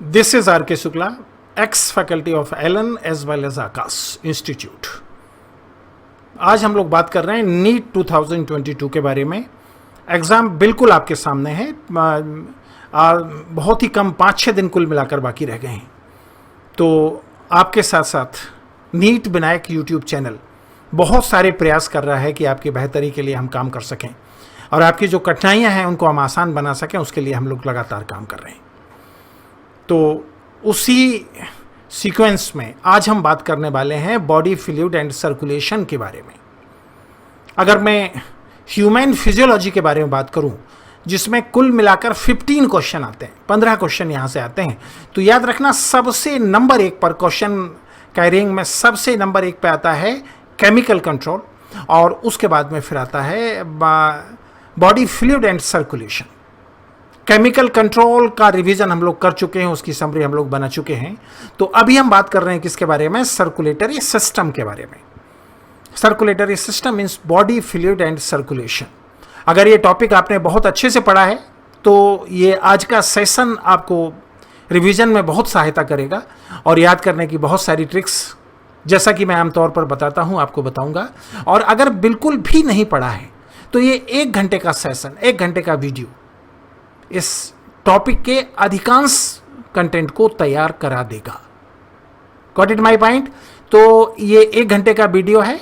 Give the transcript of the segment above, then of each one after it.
This is R.K. Shukla, ex-faculty of Allen as well as Akash Institute. आज हम लोग बात कर रहे हैं नीट 2022 के बारे में। एग्ज़ाम बिल्कुल आपके सामने है, बहुत ही कम 5-6 दिन कुल मिलाकर बाकी रह गए हैं। तो आपके साथ साथ नीट विनायक यूट्यूब चैनल बहुत सारे प्रयास कर रहा है कि आपकी बेहतरी के लिए हम काम कर सकें और आपकी जो कठिनाइयां हैं उनको हम आसान बना सकें, उसके लिए हम लोग लगातार काम कर रहे हैं। तो उसी सीक्वेंस में आज हम बात करने वाले हैं बॉडी फ्लूइड एंड सर्कुलेशन के बारे में। अगर मैं ह्यूमन फिजियोलॉजी के बारे में बात करूं, जिसमें कुल मिलाकर 15 क्वेश्चन आते हैं, 15 क्वेश्चन यहां से आते हैं, तो याद रखना सबसे नंबर 1 पर क्वेश्चन कैरिंग में सबसे नंबर 1 पे आता है केमिकल कंट्रोल और उसके बाद में फिर आता है body fluid and circulation. Chemical control का रिवीजन हम लोग कर चुके हैं, उसकी समरी हम लोग बना चुके हैं। तो अभी हम बात कर रहे हैं किसके बारे में? सर्कुलेटरी सिस्टम के बारे में। Circulatory system means body fluid and circulation. अगर ये टॉपिक आपने बहुत अच्छे से पढ़ा है तो ये आज का सेशन आपको रिवीजन में बहुत सहायता करेगा और याद करने की बहुत सारी ट्रिक्स, जैसा कि मैं आमतौर पर बताता हूँ, आपको बताऊँगा। और अगर बिल्कुल भी नहीं पढ़ा है तो ये 1 घंटे का सेशन, 1 घंटे का वीडियो इस टॉपिक के अधिकांश कंटेंट को तैयार करा देगा। Got it my point? तो ये 1 घंटे का वीडियो है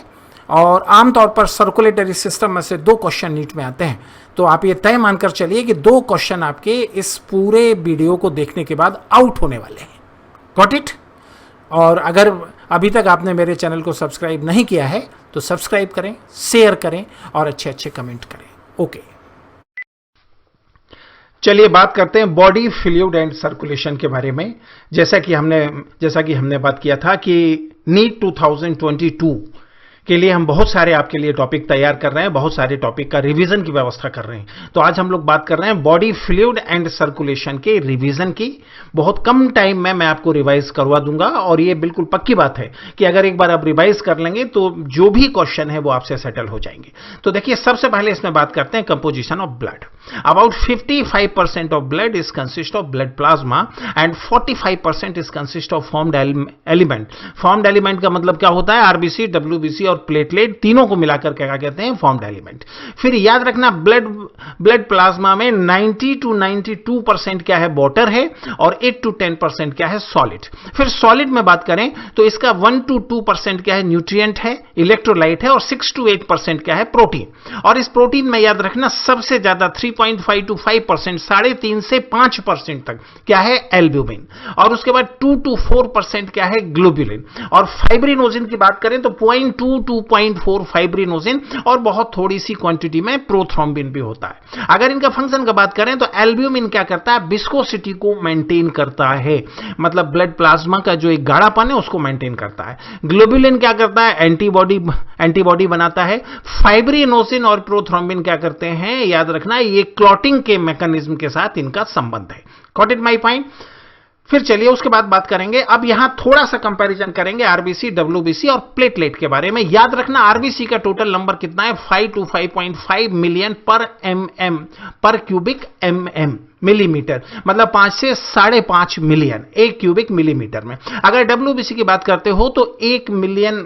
और आमतौर पर सर्कुलेटरी सिस्टम में से 2 क्वेश्चन नीट में आते हैं। तो आप ये तय मानकर चलिए कि 2 क्वेश्चन आपके इस पूरे वीडियो को देखने के बाद आउट होने वाले हैं। Got it? और अगर अभी तक आपने मेरे चैनल को सब्सक्राइब नहीं किया है तो सब्सक्राइब करें, शेयर करें और अच्छे अच्छे कमेंट करें। ओके, चलिए बात करते हैं बॉडी फ्लूइड एंड सर्कुलेशन के बारे में। जैसा कि हमने बात किया था कि नीट 2022 के लिए हम बहुत सारे आपके लिए टॉपिक तैयार कर रहे हैं, बहुत सारे टॉपिक का रिवीजन की व्यवस्था कर रहे हैं। तो आज हम लोग बात कर रहे हैं बॉडी फ्लूइड एंड सर्कुलेशन के रिवीजन की। बहुत कम टाइम में मैं आपको रिवाइज करवा दूंगा और ये बिल्कुल पक्की बात है कि अगर एक बार आप रिवाइज कर लेंगे तो जो भी क्वेश्चन है वो आपसे सेटल हो जाएंगे। तो देखिए, सबसे पहले इसमें बात करते हैं composition of blood. About 55% of blood is consist of blood plasma and 45% is consist of formed element. Formed element का मतलब क्या होता है? RBC, WBC और प्लेटलेट तीनों को मिलाकर क्या कहते हैं? formed element. फिर याद रखना ब्लड प्लाज्मा में 90 to 92% क्या है? वाटर है और 8 to 10% क्या है? सॉलिड। फिर सॉलिड में बात करें तो इसका 1 to 2% क्या है? न्यूट्रिएंट है, इलेक्ट्रोलाइट है और 6 to 8% क्या है? प्रोटीन। और इस प्रोटीन में याद रखना सबसे ज्यादा 3.5 to 5%, 3.5 से 5% तक क्या है? एल्ब्यूमिन। और उसके बाद 2 to 4% क्या है? ग्लोबुलिन। और फाइब्रिनोजिन की बात करें तो 0.2 to 0.4 फाइब्रिनोजिन और बहुत थोड़ी सी क्वांटिटी में प्रोथ्रोम्बिन भी होता है। अगर इनका फंक्शन का बात करें तो एल्ब्यूमिन क्या करता है? विस्कोसिटी को मेंटेन करता है, मतलब ब्लड प्लाज्मा का जो एक गाढ़ापन है उसको मेंटेन करता है। ग्लोबुलिन क्या करता है? एंटीबॉडी बनाता है। फाइब्रिनोजिन और प्रोथ्रोम्बिन क्या करते हैं? याद रखना ये क्लॉटिंग के मैकेनिज्म के साथ इनका संबंध है। Got it my point? फिर चलिए उसके बाद बात करेंगे, अब यहां थोड़ा सा कंपैरिजन करेंगे आरबीसी, डब्ल्यूबीसी और प्लेटलेट के बारे में। याद रखना आरबीसी का टोटल नंबर कितना है? 5 to 5.5 मिलियन पर mm पर क्यूबिक mm मिलीमीटर, मतलब 5 से 5.5 मिलियन 1 क्यूबिक मिलीमीटर में। अगर डब्ल्यूबीसी की बात करते हो तो 1 मिलियन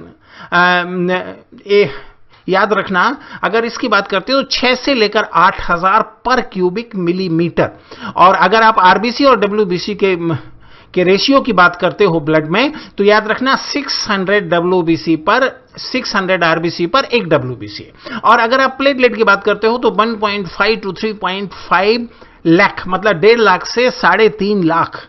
याद रखना, अगर इसकी बात करते हो तो 6 से लेकर 8,000 पर क्यूबिक मिलीमीटर। और अगर आप आरबीसी और डब्ल्यूबीसी के रेशियो की बात करते हो ब्लड में तो याद रखना 600 डब्ल्यूबीसी पर 600 आरबीसी पर 1 डब्ल्यूबीसी। और अगर आप प्लेटलेट की बात करते हो तो 1.5 to 3.5 लाख, मतलब 1.5 लाख से 3.5 लाख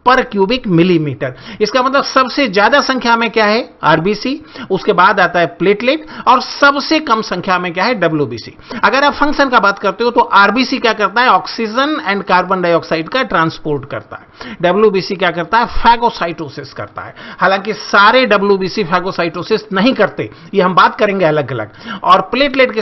पर क्यूबिक मिलीमीटर। इसका मतलब सबसे ज्यादा संख्या में क्या है? आरबीसी, उसके बाद आता है प्लेटलेट और सबसे कम संख्या में क्या है? डब्ल्यूबीसी। अगर आप फंक्शन का बात करते हो तो आरबीसी क्या करता है? ऑक्सीजन एंड कार्बन डाइऑक्साइड का ट्रांसपोर्ट करता है। डब्ल्यूबीसी क्या करता है? फैगोसाइटोसिस करता है। हालांकि सारे डब्ल्यूबीसी फैगोसाइटोसिस नहीं करते, ये हम बात करेंगे अलग अलग। और प्लेटलेट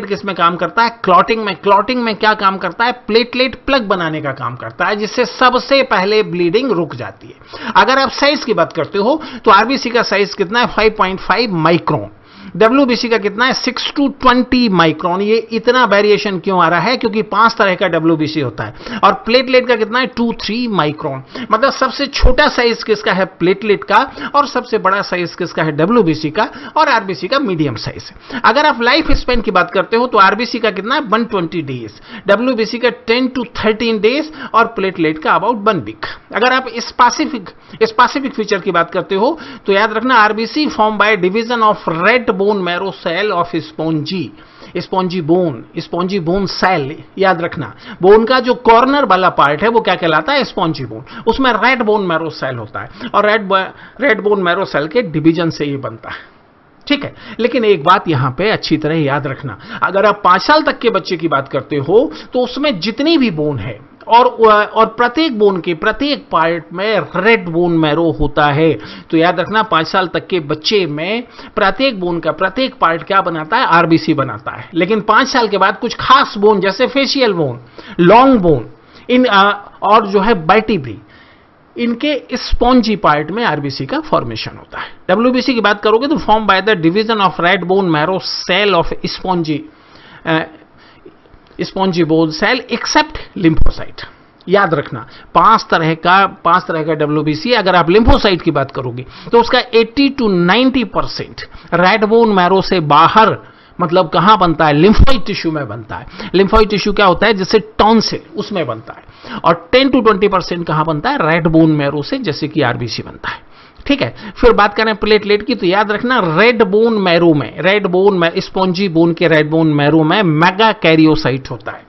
किसमें काम करता है? क्लॉटिंग में। क्लॉटिंग में क्या काम करता है? प्लेटलेट प्लग बनाने का काम करता है, जिससे सबसे पहले ब्लीडिंग रुक जाती है। अगर आप साइज की बात करते हो तो आरबीसी का साइज कितना है? 5.5 माइक्रोन WBC का कितना है 6 to 20 माइक्रोन। ये इतना वेरिएशन क्यों आ रहा है? क्योंकि 5 तरह का WBC होता है। और प्लेटलेट का कितना है 2-3 माइक्रोन। मतलब सबसे छोटा साइज किसका है? प्लेटलेट का। और सबसे बड़ा साइज किसका है? WBC का। और RBC का मीडियम साइज है। अगर आप लाइफ स्पेन की बात करते हो तो RBC का कितना है 120 डेज, WBC का 10 to 13 डेज और प्लेटलेट का अबाउट 1 वीक। अगर आप स्पेसिफिक फीचर की बात करते हो तो याद रखना RBC form by division of red bone marrow cell of spongy bone cell. याद रखना बोन का जो कॉर्नर वाला पार्ट है वो क्या कहलाता है? Spongy bone. उसमें रेड बोन मैरो सेल होता है और रेड बोन मैरो सेल के डिवीजन से ये बनता है। ठीक है, लेकिन एक बात यहां पे अच्छी तरह याद रखना, अगर आप 5 साल तक के बच्चे की बात करते हो तो उसमें जितनी भी बोन है और प्रत्येक बोन के प्रत्येक पार्ट में रेड बोन मैरो होता है। तो याद रखना 5 साल तक के बच्चे में प्रत्येक बोन का प्रत्येक पार्ट क्या बनाता है? RBC बनाता है। लेकिन 5 साल के बाद कुछ खास बोन जैसे फेशियल बोन, लॉन्ग बोन और जो है वर्टिब्री, इनके स्पॉन्जी पार्ट में RBC का फॉर्मेशन होता है। WBC की बात करोगे तो form by the division of red bone marrow cell of spongy bone cell except lymphocyte. याद रखना 5 तरह का WBC। अगर आप लिम्फोसाइट की बात करोगे तो उसका 80 to 90% रेड बोन मैरो से बाहर, मतलब कहां बनता है? लिम्फोइड टिश्यू में बनता है। लिम्फोइड टिश्यू क्या होता है? जैसे टॉन्सिल, उसमें बनता है। और 10 to 20% कहां बनता है? रेड बोन मैरो से, जैसे कि RBC बनता है। ठीक है, फिर बात करें प्लेटलेट की तो याद रखना रेड बोन मैरो में स्पॉन्जी बोन के रेड बोन मैरो में मेगा कैरियोसाइट होता है।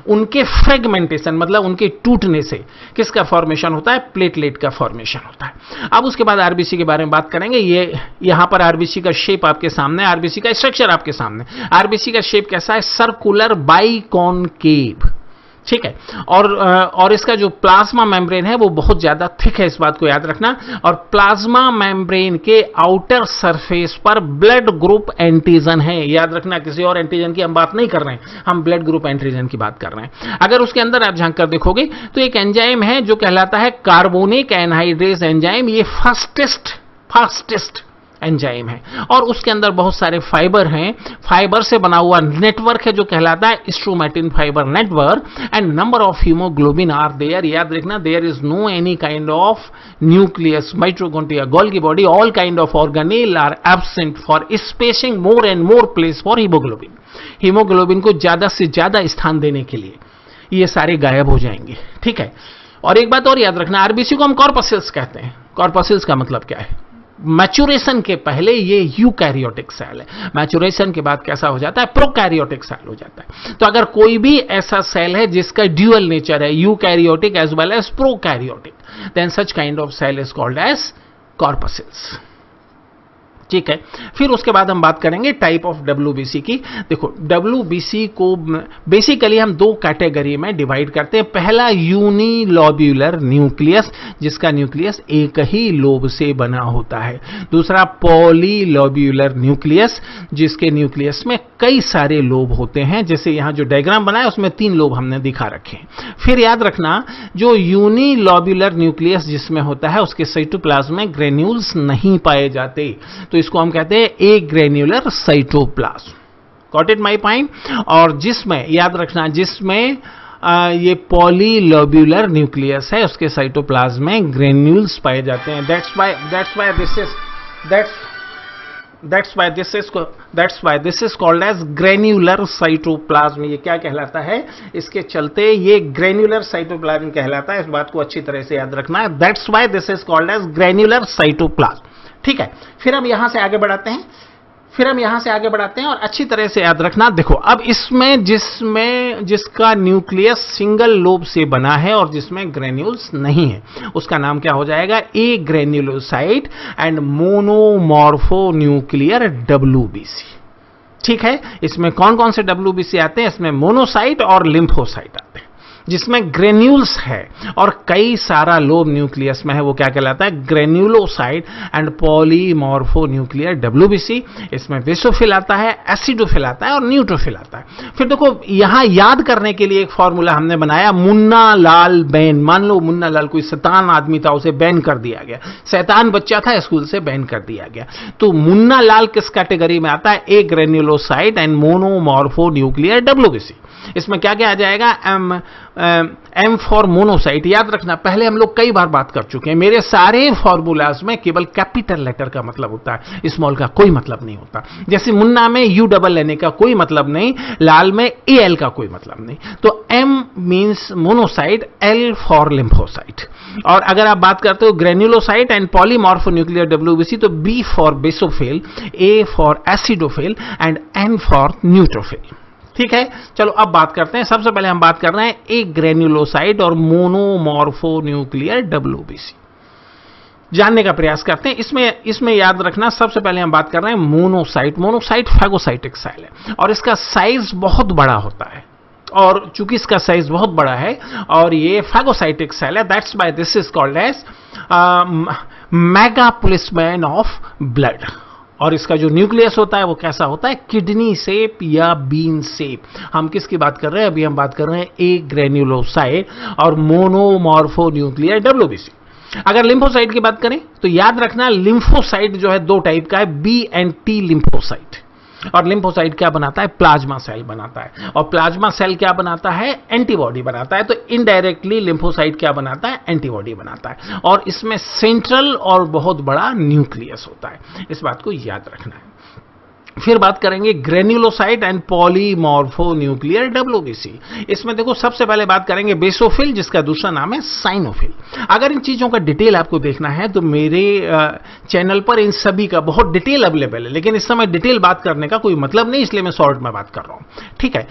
उनके फ्रेगमेंटेशन मतलब उनके टूटने से किसका फॉर्मेशन होता है? प्लेटलेट का फॉर्मेशन होता है। अब उसके बाद RBC के बारे में बात करेंगे। ये यहां पर RBC का शेप आपके सामने, RBC का स्ट्रक्चर आपके सामने। RBC का शेप कैसा है? Circular biconcave. ठीक है, और इसका जो प्लाज्मा मेम्ब्रेन है वो बहुत ज्यादा थिक है, इस बात को याद रखना। और प्लाज्मा मेम्ब्रेन के आउटर सरफेस पर ब्लड ग्रुप एंटीजन है। याद रखना किसी और एंटीजन की हम बात नहीं कर रहे हैं, हम ब्लड ग्रुप एंटीजन की बात कर रहे हैं। अगर उसके अंदर आप झांक कर देखोगे तो एक एंजाइम है जो कहलाता है कार्बोनिक एनहाइड्रेज एंजाइम। ये फास्टेस्ट एंजाइम है और उसके अंदर बहुत सारे फाइबर हैं। फाइबर से बना हुआ नेटवर्क है जो कहलाता है stromatin fibre network. And number of haemoglobin are there. याद रखना there is no any kind of nucleus, mitochondria, Golgi body, all kind of organelle are absent for spacing more and more place for haemoglobin. Haemoglobin को ज्यादा से ज्यादा स्थान देने के लिए ये सारे गायब हो जाएंगे। ठीक है, और एक बात और याद रखना, RBC को हम कॉर्पसेल्स कहते हैं। कॉर्पसेल्स का मतलब क्या है? मैच्योरेशन के पहले ये यूकैरियोटिक सेल है, मैच्योरेशन के बाद कैसा हो जाता है? प्रोकैरियोटिक सेल हो जाता है। तो अगर कोई भी ऐसा सेल है जिसका ड्यूअल नेचर है, eukaryotic as well as prokaryotic, then such kind of cell is called as corpuscles. ठीक है, फिर उसके बाद हम बात करेंगे टाइप ऑफ WBC की। देखो WBC को बेसिकली हम 2 कैटेगरी में डिवाइड करते हैं। पहला यूनिलोब्यूलर न्यूक्लियस, जिसका न्यूक्लियस एक ही लोब से बना होता है। दूसरा पॉलीलोब्यूलर न्यूक्लियस, जिसके न्यूक्लियस में कई सारे लोब होते हैं। जैसे यहां जो डायग्राम बनाया उसमें 3 लोब हमने दिखा रखे हैं। फिर याद रखना जो यूनिलोब्यूलर न्यूक्लियस जिसमें होता है उसके साइटोप्लाज्म में ग्रेन्यूल्स नहीं पाए जाते, तो इसको हम कहते हैं agranular cytoplasm. Got it my point? और जिसमें याद रखना जिसमें ये पॉलीलोब्यूलर न्यूक्लियस है उसके साइटोप्लाज्म में ग्रेन्यूल्स पाए जाते हैं। That's why this is called as granular cytoplasm. ये क्या कहलाता है? इसके चलते ये ग्रेन्युलर साइटोप्लाज्म कहलाता है। इस बात को अच्छी तरह से याद रखना है। That's why this is called as granular cytoplasm. ठीक है, फिर हम यहां से आगे बढ़ाते हैं और अच्छी तरह से याद रखना। देखो अब इसमें जिसका न्यूक्लियस सिंगल लोब से बना है और जिसमें ग्रेन्यूल्स नहीं है उसका नाम क्या हो जाएगा? ए ग्रेन्युलोसाइट एंड मोनोमॉर्फो न्यूक्लियर WBC। ठीक है, इसमें कौन कौन से WBC आते हैं? इसमें मोनोसाइट और लिम्फोसाइट आते हैं। जिसमें ग्रेन्यूल्स है और कई सारा लोब न्यूक्लियस में है, वो क्या कहलाता है? Granulocyte and polymorphonuclear WBC. इसमें बेसोफिल आता है, एसिडोफिल आता है और न्यूट्रोफिल आता है। फिर देखो यहां याद करने के लिए एक फॉर्मूला हमने बनाया, मुन्ना लाल बैन। मान लो मुन्ना लाल कोई शैतान आदमी था, उसे बैन कर दिया गया, शैतान बच्चा था, स्कूल से बैन कर दिया गया। तो मुन्ना लाल किस कैटेगरी में आता है? A granulocyte and monomorphonuclear WBC. इसमें क्या क्या आ जाएगा? M for monocyte. याद रखना, पहले हम लोग कई बार बात कर चुके हैं, मेरे सारे फॉर्मूलाज में केवल कैपिटल लेटर का मतलब होता है, स्मॉल का कोई मतलब नहीं होता। जैसे मुन्ना में यू डबल लेने का कोई मतलब नहीं, लाल में ए एल का कोई मतलब नहीं। तो M means monocyte, L for lymphocyte. और अगर आप बात करते हो granulocyte and polymorphonuclear WBC, तो B for basophil, A for acidophil and N for neutrophil. ठीक है, चलो अब बात करते हैं। सबसे पहले हम बात कर रहे हैं एक ग्रेन्युलोसाइट और मोनोमॉर्फो न्यूक्लियर डब्ल्यूबीसी जानने का प्रयास करते हैं। इसमें याद रखना, सबसे पहले हम बात कर रहे हैं मोनोसाइट। मोनोसाइट फैगोसाइटिक सेल है और इसका साइज बहुत बड़ा होता है, और चूंकि इसका साइज बहुत बड़ा है और ये फैगोसाइटिक सेल है, that's why this is called as mega policeman of blood. और इसका जो न्यूक्लियस होता है वो कैसा होता है? किडनी शेप या बीन शेप। हम किसकी बात कर रहे हैं? अभी हम बात कर रहे हैं ए ग्रेन्युलोसाइट और मोनोमॉर्फो न्यूक्लियर डब्ल्यूबीसी। अगर लिम्फोसाइट की बात करें तो याद रखना, लिम्फोसाइट जो है दो टाइप का है, बी एंड टी लिम्फोसाइट। और लिम्फोसाइट क्या बनाता है? प्लाज्मा सेल बनाता है। और प्लाज्मा सेल क्या बनाता है? एंटीबॉडी बनाता है। तो इनडायरेक्टली लिम्फोसाइट क्या बनाता है? एंटीबॉडी बनाता है। और इसमें सेंट्रल और बहुत बड़ा न्यूक्लियस होता है, इस बात को याद रखना है। फिर बात करेंगे granulocyte and polymorphonuclear WBC. इसमें देखो सबसे पहले बात करेंगे बेसोफिल, जिसका दूसरा नाम है साइनोफिल। अगर इन चीजों का डिटेल आपको देखना है तो मेरे चैनल पर इन सभी का बहुत डिटेल अवेलेबल है, लेकिन इस समय डिटेल बात करने का कोई मतलब नहीं, इसलिए मैं शॉर्ट में बात कर रहा हूं। ठीक है,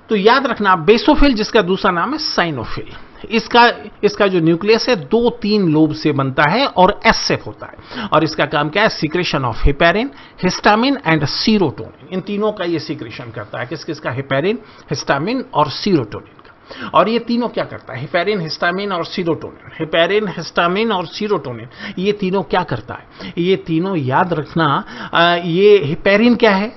तो याद रखना बेसोफिल, जिसका दूसरा नाम है साइनोफिल, इसका जो न्यूक्लियस है 2-3 लोब से बनता है और एस शेप होता है। और इसका काम क्या है? Secretion of heparin, histamine and serotonin. इन तीनों का ये सिक्रेशन करता है। किस किस का? हेपेरिन, हिस्टामिन और सीरोटोनिन का। और ये तीनों क्या करता है? हेपेरिन, हिस्टामिन और सीरोटोनिन। हेपेरिन, हिस्टामिन और सीरोटोनिन, ये तीनों क्या करता है? ये तीनों याद रखना, ये हेपेरिन क्या है?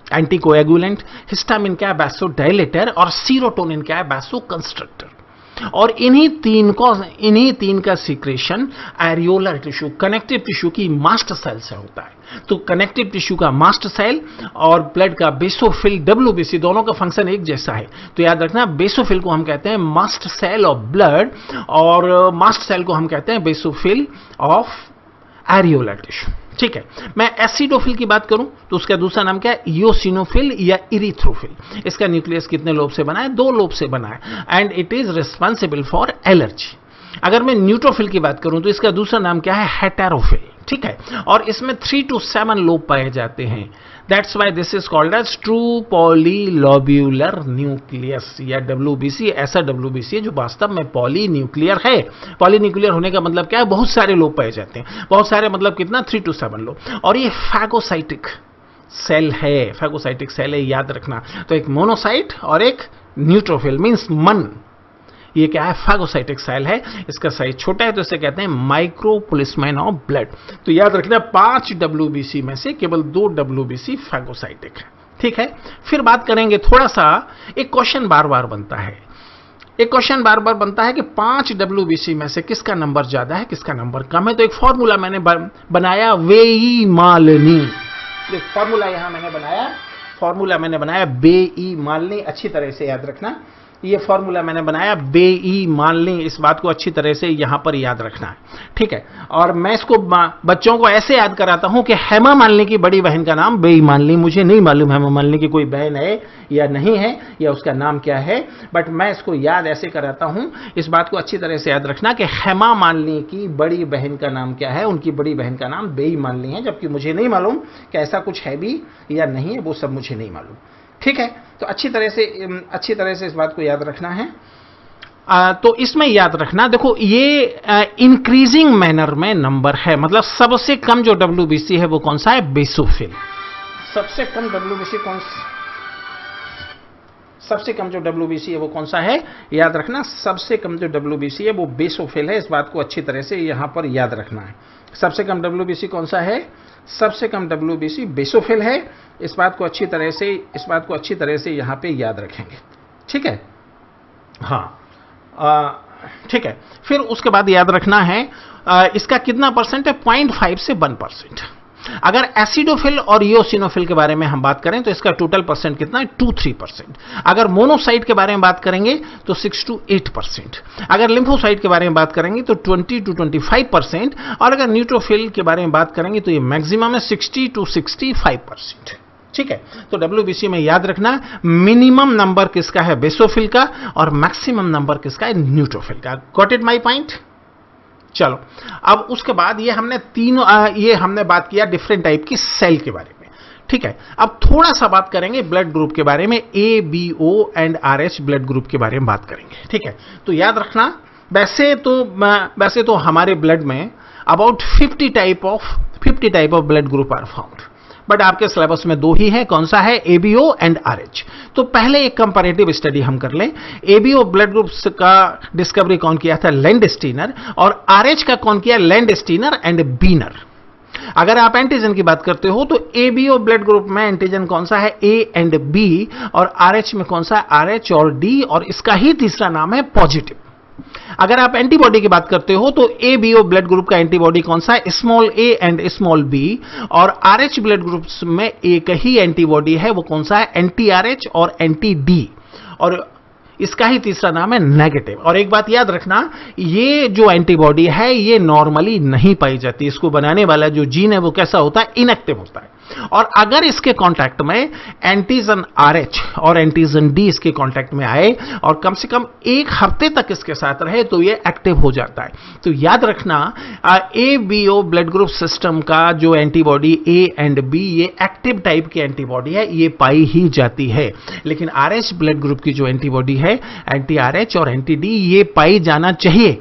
एंटीकोएगुलेंट। हिस्टामिन क्या है? वैसोडाइलेटर। और सीरोटोनिन क्या है? वैसोकंस्ट्रक्टर। और इन्हीं तीन का secretion areolar tissue, connective tissue की मास्ट सेल से होता है। तो कनेक्टिव टिश्यू का मास्ट सेल और ब्लड का बेसोफिल डब्ल्यूबीसी, दोनों का फंक्शन एक जैसा है। तो याद रखना, बेसोफिल को हम कहते हैं मास्ट सेल ऑफ ब्लड और मास्ट सेल को हम कहते हैं बेसोफिल ऑफ एरियोलर टिश्यू। ठीक है, मैं एसिडोफिल की बात करूं तो उसका दूसरा नाम क्या है? इयोसिनोफिल या इरिथ्रोफिल। इसका न्यूक्लियस कितने लोब से बना है? 2 लोब से बना है and it is responsible for allergy. अगर मैं न्यूट्रोफिल की बात करूं तो इसका दूसरा नाम क्या है? हेटेरोफिल। ठीक है, और इसमें 3 to 7 लोब पाए जाते हैं। That's why this is called as true polylobular nucleus या डब्ल्यूबीसी। ऐसा डब्ल्यूबीसी है जो वास्तव में पॉलीन्यूक्लियर है। पॉलीन्यूक्लियर होने का मतलब क्या है? बहुत सारे लोब पाए जाते हैं। बहुत सारे मतलब कितना? 3 to 7 लोब। और ये फैगोसाइटिक सेल है, फैगोसाइटिक सेल है, याद रखना। तो एक मोनोसाइट और एक न्यूट्रोफिल मीन्स मन। ये क्या है? फैगोसाइटिक सेल है। इसका साइज छोटा है तो इसे कहते हैं माइक्रो पुलिसमैन ऑफ ब्लड। तो याद रखना, 5 डब्ल्यूबीसी में से केवल 2 डब्ल्यूबीसी फैगोसाइटिक है। ठीक है, फिर बात करेंगे थोड़ा सा, एक क्वेश्चन बार बार बनता है कि 5 डब्ल्यूबीसी में से किसका नंबर ज्यादा है, किसका नंबर कम है। तो एक फॉर्मूला मैंने बनाया, वेईमाल्नी। फॉर्मूला यहां मैंने बनाया बेईमाल्नी। अच्छी तरह से याद रखना, ये फॉर्मूला मैंने बनाया बेईमाल्नी। इस बात को अच्छी तरह से यहां पर याद रखना है। ठीक है, और मैं इसको बच्चों को ऐसे याद कराता हूं कि हेमा मालिनी की बड़ी बहन का नाम बेईमाल्नी। मुझे नहीं मालूम हेमा मालिनी की कोई बहन है या नहीं है या उसका नाम क्या है, बट मैं इसको याद ऐसे कराता हूं। इस बात को अच्छी तरह से याद रखना कि हेमा मालिनी की बड़ी बहन का नाम क्या है। उनकी बड़ी बहन का नाम बेईमाल्नी है, जबकि मुझे नहीं मालूम कि ऐसा कुछ है भी या नहीं है, वो सब मुझे नहीं मालूम। ठीक है, तो अच्छी तरह से इस बात को याद रखना है। तो इसमें याद रखना, देखो ये इंक्रीजिंग मैनर में नंबर है, मतलब सबसे कम जो डब्ल्यूबीसी है वो कौन सा है? बेसोफिल। सबसे कम डब्ल्यूबीसी सबसे कम जो WBC है वो कौन सा है, याद रखना, सबसे कम जो WBC है वो बेसोफिल है। इस बात को अच्छी तरह से यहां पर याद रखना है। सबसे कम WBC कौन सा है, सबसे कम WBC बेसोफिल है। इस बात को अच्छी तरह से यहां पे याद रखेंगे, ठीक है। हाँ, ठीक है। फिर उसके बाद याद रखना है इसका कितना परसेंट है, 0.5 से 1%। अगर एसिडोफिल और इओसिनोफिल के बारे में हम बात करें तो इसका टोटल परसेंट कितना है, 2-3%। अगर मोनोसाइट के बारे में बात करेंगे तो 6-8%। अगर लिम्फोसाइट के बारे में बात करेंगे तो 20-25%। और अगर न्यूट्रोफिल के बारे में बात करेंगे तो ये मैक्सिमम है 60-65%। ठीक है। तो WBC में याद रखना मिनिमम नंबर किसका है, बेसोफिल का, और मैक्सिमम नंबर किसका है, न्यूट्रोफिल का। Got it my point. चलो, अब उसके बाद ये हमने बात किया डिफरेंट टाइप की सेल के बारे में, ठीक है। अब थोड़ा सा बात करेंगे ब्लड ग्रुप के बारे में, ABO and RH blood group के बारे में बात करेंगे, ठीक है। तो याद रखना, वैसे तो हमारे ब्लड में about 50 type of blood group are found, but आपके सिलेबस में 2 ही है। कौन सा है, ABO एंड RH। तो पहले एक कंपैरेटिव स्टडी हम कर लें। ABO ब्लड ग्रुप्स का डिस्कवरी कौन किया था, लैंडस्टीनर, और RH का कौन किया, लैंडस्टीनर एंड बीनर। अगर आप एंटीजन की बात करते हो तो ABO ब्लड ग्रुप में एंटीजन कौन सा है, A एंड B, और RH में कौन सा है, RH और D, और इसका ही तीसरा नाम है पॉजिटिव। अगर आप एंटीबॉडी की बात करते हो तो ABO ब्लड ग्रुप का एंटीबॉडी कौन सा है, small a and small b, और RH ब्लड ग्रुप्स में एक ही एंटीबॉडी है, वो कौन सा है, एंटी RH और एंटी D, और इसका ही तीसरा नाम है नेगेटिव। और एक बात याद रखना, ये जो एंटीबॉडी है ये नॉर्मली नहीं पाई जाती। इसको बनाने वाला जो जीन है वो कैसा होता है, इनएक्टिव होता है। और अगर इसके कांटेक्ट में एंटीजन RH और एंटीजन D इसके कांटेक्ट में आए और कम से कम 1 हफ्ते तक इसके साथ रहे तो ये एक्टिव हो जाता है। तो याद रखना, ABO ब्लड ग्रुप सिस्टम का जो एंटीबॉडी A एंड B, ये एक्टिव टाइप की एंटीबॉडी है, ये पाई ही जाती है। लेकिन RH ब्लड ग्रुप की जो एंटीबॉडी है, एंटी RH और एंटी D, ये पाई जाना चाहिए।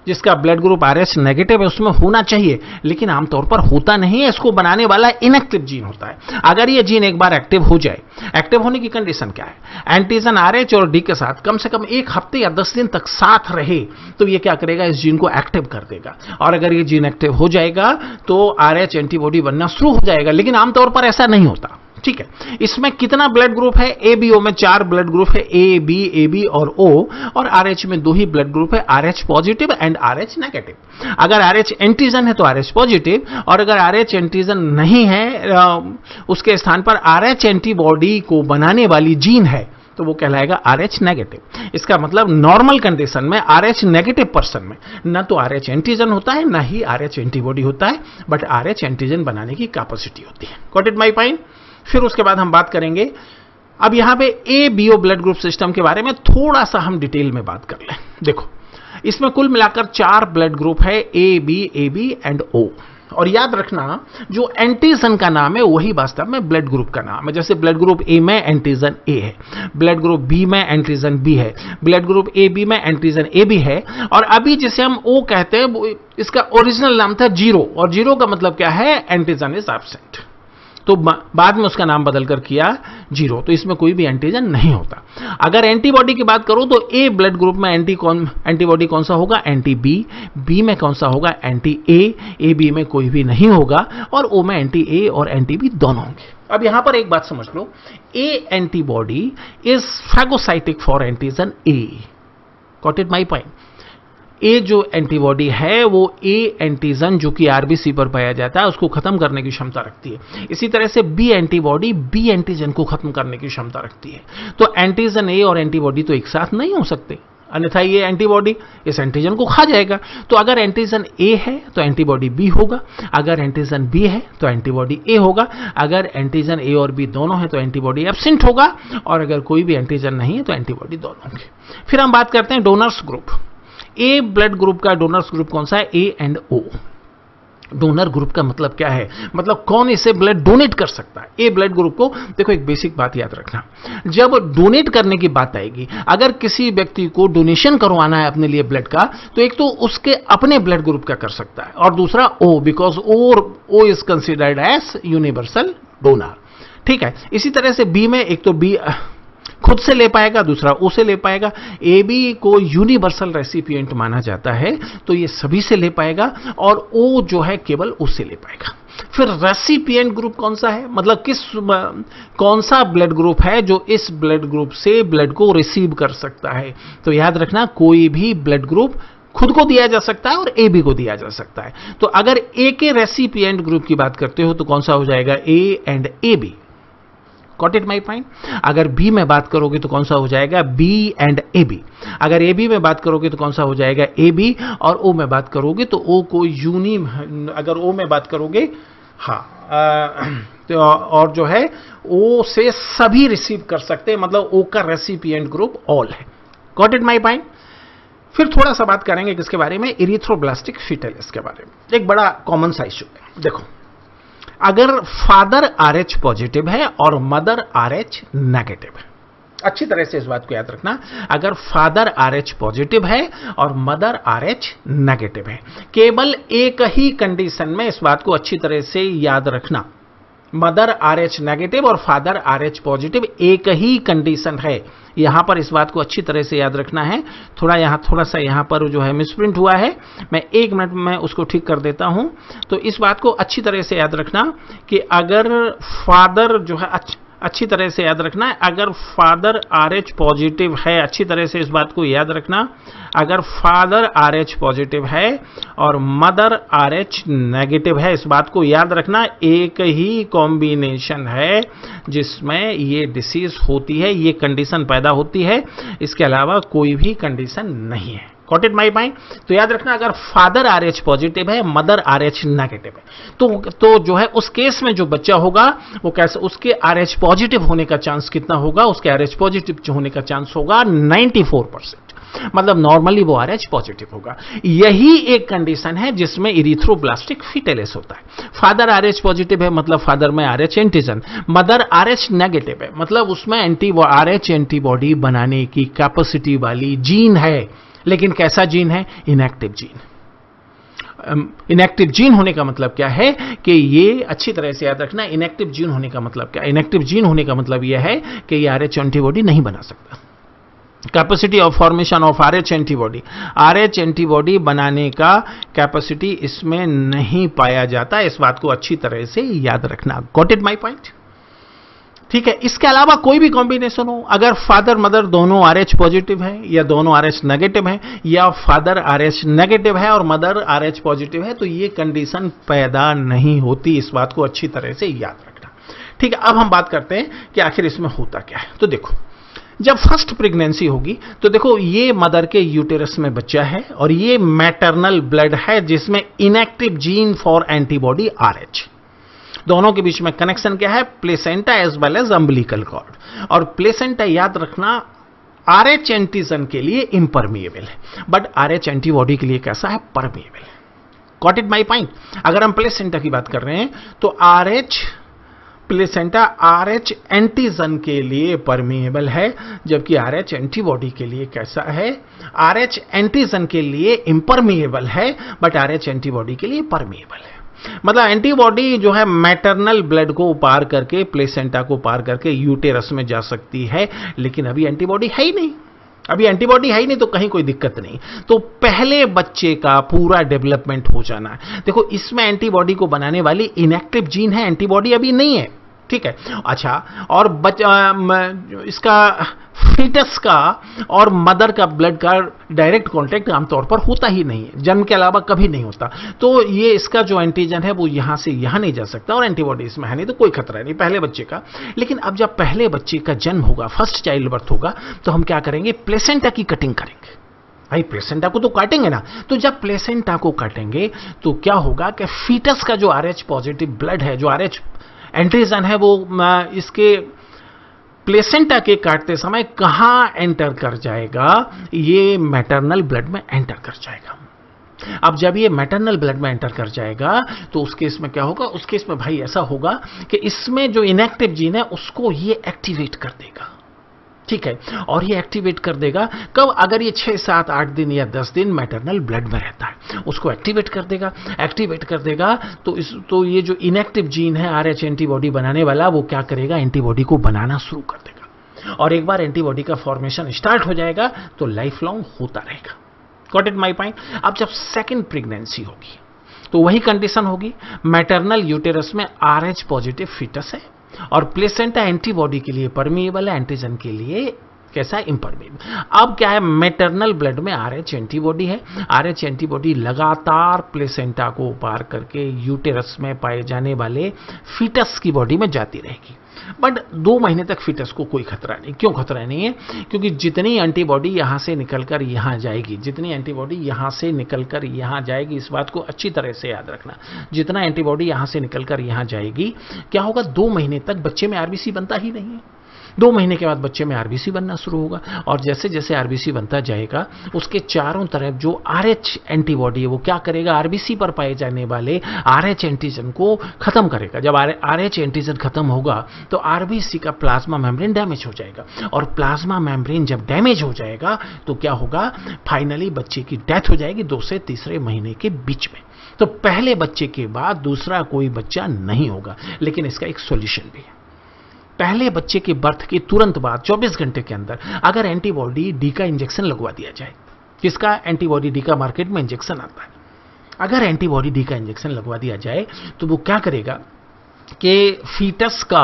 जिसका ब्लड ग्रुप RH नेगेटिव है उसमें होना चाहिए, लेकिन आमतौर पर होता नहीं है। इसको बनाने वाला इनएक्टिव जीन होता है। अगर ये जीन एक बार एक्टिव हो जाए, एक्टिव होने की कंडीशन क्या है, एंटीजन RH और D के साथ कम से कम 1 हफ्ते या 10 दिन तक साथ रहे तो ये क्या करेगा, इस जीन को एक्टिव कर देगा। और अगर ये जीन एक्टिव हो जाएगा तो RH एंटीबॉडी बनना शुरू हो जाएगा, लेकिन आमतौर पर ऐसा नहीं होता, ठीक है। इसमें कितना ब्लड ग्रुप है, ABO में 4 ब्लड ग्रुप है, A, B, AB और O, और RH में 2 ही ब्लड ग्रुप है, RH positive and RH negative. अगर RH एंटीजन है तो RH पॉजिटिव, और अगर RH एंटीजन नहीं है, उसके स्थान पर RH एंटीबॉडी को बनाने वाली जीन है, तो वो कहलाएगा RH नेगेटिव। इसका मतलब नॉर्मल कंडीशन में RH नेगेटिव पर्सन में न तो RH एंटीजन होता है, न ही RH एंटीबॉडी होता है, बट RH एंटीजन बनाने की कैपेसिटी होती है। Got it my point. फिर उसके बाद हम बात करेंगे, अब यहां पे ABO ब्लड ग्रुप सिस्टम के बारे में थोड़ा सा हम डिटेल में बात कर लें। देखो, इसमें कुल मिलाकर 4 ब्लड ग्रुप है, AB, AB एंड O। और याद रखना, जो एंटीजन का नाम है वही वास्तव में ब्लड ग्रुप का नाम है। जैसे ब्लड ग्रुप A में एंटीजन A है, ब्लड ग्रुप B में एंटीजन B है, ब्लड ग्रुप AB में एंटीजन AB है, और अभी जिसे हम O कहते हैं इसका ओरिजिनल नाम था 0, और 0 का मतलब क्या है, एंटीजन इज एब्सेंट। तो बाद में उसका नाम बदलकर किया 0, तो इसमें कोई भी एंटीजन नहीं होता। अगर एंटीबॉडी की बात करूं तो A ब्लड ग्रुप में एंटीबॉडी कौन सा होगा, एंटी B, B में कौन सा होगा, एंटी A, AB में कोई भी नहीं होगा, और O में एंटी A और एंटी B दोनों होंगे। अब यहां पर एक बात समझ लो, A antibody is phagocytic for antigen A। Got it my point. A जो एंटीबॉडी है वो A एंटीजन जो कि RBC पर पाया जाता है उसको खत्म करने की क्षमता रखती है। इसी तरह से B एंटीबॉडी B एंटीजन को खत्म करने की क्षमता रखती है। तो एंटीजन A और एंटीबॉडी तो एक साथ नहीं हो सकते, अन्यथा ये एंटीबॉडी इस एंटीजन को खा जाएगा। तो अगर एंटीजन A है तो एंटीबॉडी B होगा, अगर एंटीजन B है तो एंटीबॉडी A होगा, अगर एंटीजन A और B दोनों है तो एंटीबॉडी एब्सेंट होगा, और अगर कोई भी एंटीजन नहीं है तो एंटीबॉडी दोनों होंगे। फिर हम बात करते हैं donors group. A blood group का डोनर्स ग्रुप कौन सा है, A and O। Donor group का मतलब क्या है, मतलब कौन इसे ब्लड डोनेट कर सकता है। ए ब्लड ग्रुप को देखो, एक बेसिक बात याद रखना, जब डोनेट करने की बात आएगी, अगर किसी व्यक्ति को डोनेशन करवाना है अपने लिए ब्लड का, तो एक तो उसके अपने ब्लड ग्रुप का कर सकता है, और दूसरा O, because O is considered as universal donor. ठीक है। इसी तरह से B में एक तो B खुद से ले पाएगा, दूसरा ओ से ले पाएगा। ए बी को यूनिवर्सल रेसिपिएंट माना जाता है, तो ये सभी से ले पाएगा, और ओ जो है केवल ओ से ले पाएगा। फिर रेसिपिएंट ग्रुप कौन सा है, मतलब कौन सा ब्लड ग्रुप है जो इस ब्लड ग्रुप से ब्लड को रिसीव कर सकता है। तो याद रखना, कोई भी ब्लड ग्रुप खुद को दिया जा सकता है और ए बी को दिया जा सकता है। तो अगर ए के रेसिपिएंट ग्रुप की बात करते हो तो कौन सा हो जाएगा, A and A B. Got it my point. अगर बी में बात करोगे तो कौन सा हो जाएगा, बी एंड ए बी। अगर ए बी में बात करोगे तो कौन सा हो जाएगा, ए बी। और ओ में बात करोगे तो ओ को अगर ओ में बात करोगे, तो और जो है ओ से सभी रिसीव कर सकते हैं, मतलब ओ का रेसिपिएंट ग्रुप ऑल है। Got it my point. फिर थोड़ा सा बात करेंगे किसके बारे में, इरिथ्रोब्लास्टिक फीटलिस के बारे में। एक बड़ा कॉमन सा इश्यू है। देखो, अगर फादर RH पॉजिटिव है और मदर RH नेगेटिव है, अच्छी तरह से इस बात को याद रखना, अगर फादर RH पॉजिटिव है और मदर RH नेगेटिव है, केवल एक ही कंडीशन में इस बात को अच्छी तरह से याद रखना, मदर RH नेगेटिव और फादर RH पॉजिटिव एक ही कंडीशन है। यहां पर इस बात को अच्छी तरह से याद रखना है। थोड़ा सा यहां पर जो है मिसप्रिंट हुआ है, मैं 1 मिनट में उसको ठीक कर देता हूं। तो इस बात को अच्छी तरह से याद रखना कि अगर फादर जो है, अच्छी तरह से याद रखना है, अगर फादर RH पॉजिटिव है, अच्छी तरह से इस बात को याद रखना, अगर फादर RH पॉजिटिव है और मदर RH नेगेटिव है, इस बात को याद रखना, एक ही कॉम्बिनेशन है जिसमें ये डिसीज होती है, ये कंडीशन पैदा होती है, इसके अलावा कोई भी कंडीशन नहीं है। Got it my point. तो याद रखना, अगर फादर RH पॉजिटिव है, मदर RH नेगेटिव है, तो जो है उस केस में जो बच्चा होगा वो कैसे, उसके RH पॉजिटिव होने का चांस कितना होगा, उसके RH पॉजिटिव होने का चांस होगा 94%, मतलब नॉर्मली वो RH पॉजिटिव होगा। यही एक कंडीशन है जिसमें इरिथ्रोब्लास्टिक फीटलिस होता है। फादर RH पॉजिटिव है, मतलब फादर में RH antigen, mother RH negative है, मतलब उसमें RH एंटीबॉडी बनाने की कैपेसिटी वाली जीन है, लेकिन कैसा जीन है, इनएक्टिव जीन। इनएक्टिव जीन होने का मतलब क्या है कि ये अच्छी तरह से याद रखना, इनएक्टिव जीन होने का मतलब क्या, इनएक्टिव जीन होने का मतलब यह है कि ये RH एंटीबॉडी नहीं बना सकता। Capacity of formation of RH antibody, RH antibody बनाने का कैपेसिटी इसमें नहीं पाया जाता। इस बात को अच्छी तरह से याद रखना। Got it my point. ठीक है। इसके अलावा कोई भी कॉम्बिनेशन हो, अगर फादर मदर दोनों RH पॉजिटिव है या दोनों RH नेगेटिव है, या फादर RH नेगेटिव है और मदर RH पॉजिटिव है, तो ये कंडीशन पैदा नहीं होती। इस बात को अच्छी तरह से याद रखना। ठीक है। अब हम बात करते हैं कि आखिर इसमें होता क्या है। तो देखो, जब फर्स्ट प्रेगनेंसी होगी तो देखो, ये मदर के यूटेरस में बच्चा है और ये मैटरनल ब्लड है जिसमें inactive gene for antibody RH। दोनों के बीच में कनेक्शन क्या है, placenta as well as umbilical cord. और प्लेसेंटा याद रखना RH एंटीजन के लिए इम्परमिएबल है, बट RH एंटीबॉडी के लिए कैसा है, परमिएबल है। Got it my point. अगर हम प्लेसेंटा की बात कर रहे हैं तो प्लेसेंटा RH एंटीजन के लिए परमिएबल है, जबकि RH एंटीबॉडी के लिए कैसा है, RH एंटीजन के लिए इम्परमिएबल है, बट RH एंटीबॉडी के लिए परमिएबल है। मतलब एंटीबॉडी जो है मैटरनल ब्लड को पार करके, प्लेसेंटा को पार करके यूटेरस में जा सकती है, लेकिन अभी एंटीबॉडी है ही नहीं। अभी एंटीबॉडी है ही नहीं तो कहीं कोई दिक्कत नहीं। तो पहले बच्चे का पूरा डेवलपमेंट हो जाना है। देखो, इसमें एंटीबॉडी को बनाने वाली इनएक्टिव जीन है, एंटीबॉडी अभी नहीं है। ठीक है। अच्छा, और इसका फीटस का और मदर का ब्लड का डायरेक्ट कांटेक्ट आमतौर पर होता ही नहीं है, जन्म के अलावा कभी नहीं होता। तो ये इसका जो एंटीजन है वो यहां से यहां नहीं जा सकता, और एंटीबॉडी इसमें है नहीं, तो कोई खतरा नहीं पहले बच्चे का। लेकिन अब जब पहले बच्चे का जन्म होगा, फर्स्ट चाइल्ड बर्थ होगा, तो हम क्या करेंगे, प्लेसेंटा की कटिंग करेंगे। भाई प्लेसेंटा को तो काटेंगे ना, तो जब प्लेसेंटा को काटेंगे तो क्या होगा कि फीटस का जो RH पॉजिटिव ब्लड है, जो RH एंटीजन है, वो इसके प्लेसेंटा के काटते समय कहां एंटर कर जाएगा, ये मैटरनल ब्लड में एंटर कर जाएगा। अब जब ये मैटरनल ब्लड में एंटर कर जाएगा तो उस केस में क्या होगा, उस केस में भाई ऐसा होगा कि इसमें जो इनएक्टिव जीन है उसको ये एक्टिवेट कर देगा। ठीक है। और ये एक्टिवेट कर देगा कब, अगर ये 6, 7, 8 दिन या 10 दिन मैटरनल ब्लड में रहता है, उसको एक्टिवेट कर देगा। तो ये जो इनएक्टिव जीन है RH एंटीबॉडी बनाने वाला, वो क्या करेगा, एंटीबॉडी को बनाना शुरू कर देगा। और एक बार एंटीबॉडी का फॉर्मेशन स्टार्ट हो जाएगा तो लाइफ लॉन्ग होता रहेगा। Got it my point. अब जब सेकंड प्रेगनेंसी होगी तो वही कंडीशन होगी, मैटरनल यूटेरस में RH पॉजिटिव फीटस है और प्लेसेंटा एंटीबॉडी के लिए परमिएबल है, एंटीजन के लिए कैसा है, इम्परमिएबल। अब क्या है, मैटरनल ब्लड में RH एंटीबॉडी है, RH एंटीबॉडी लगातार प्लेसेंटा को पार करके यूटेरस में पाए जाने वाले फीटस की बॉडी में जाती रहेगी। बट 2 महीने तक फीटस को कोई खतरा नहीं। क्यों खतरा नहीं है? क्योंकि जितनी एंटीबॉडी यहां से निकलकर यहां जाएगी, जितनी एंटीबॉडी यहां से निकलकर यहां जाएगी, इस बात को अच्छी तरह से याद रखना, जितना एंटीबॉडी यहां से निकलकर यहां जाएगी, क्या होगा, 2 महीने तक बच्चे में आरबीसी बनता ही नहीं है। 2 महीने के बाद बच्चे में आरबीसी बनना शुरू होगा और जैसे जैसे आरबीसी बनता जाएगा उसके चारों तरफ जो RH एंटीबॉडी है वो क्या करेगा, आरबीसी पर पाए जाने वाले RH एंटीजन को खत्म करेगा। जब RH एंटीजन खत्म होगा तो आरबीसी का प्लाज्मा मेम्ब्रेन डैमेज हो जाएगा और प्लाज्मा मेम्ब्रेन जब डैमेज हो जाएगा तो क्या होगा, फाइनली बच्चे की डेथ हो जाएगी 2 से तीसरे महीने के बीच में। तो पहले बच्चे के बाद दूसरा कोई बच्चा नहीं होगा। लेकिन इसका एक सॉल्यूशन भी है। पहले बच्चे के बर्थ के तुरंत बाद 24 घंटे के अंदर अगर एंटीबॉडी डी का इंजेक्शन लगवा दिया जाए, किसका, एंटीबॉडी डी का मार्केट में इंजेक्शन आता है, अगर एंटीबॉडी डी का इंजेक्शन लगवा दिया जाए तो वो क्या करेगा कि फीटस का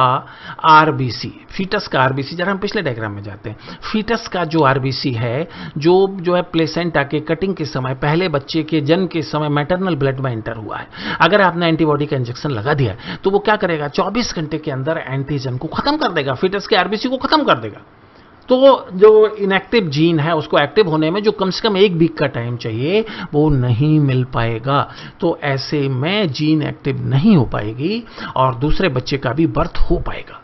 आरबीसी, जरा हम पिछले डायग्राम में जाते हैं, फीटस का जो आरबीसी है जो है प्लेसेंटा के कटिंग के समय, पहले बच्चे के जन्म के समय मैटरनल ब्लड में एंटर हुआ है, अगर आपने एंटीबॉडी का इंजेक्शन लगा दिया तो वो क्या करेगा, 24 घंटे के अंदर एंटीजन को खत्म कर देगा, फीटस के आरबीसी को खत्म कर देगा। तो जो इनएक्टिव जीन है उसको एक्टिव होने में जो कम से कम 1 वीक का टाइम चाहिए वो नहीं मिल पाएगा। तो ऐसे में जीन एक्टिव नहीं हो पाएगी और दूसरे बच्चे का भी बर्थ हो पाएगा।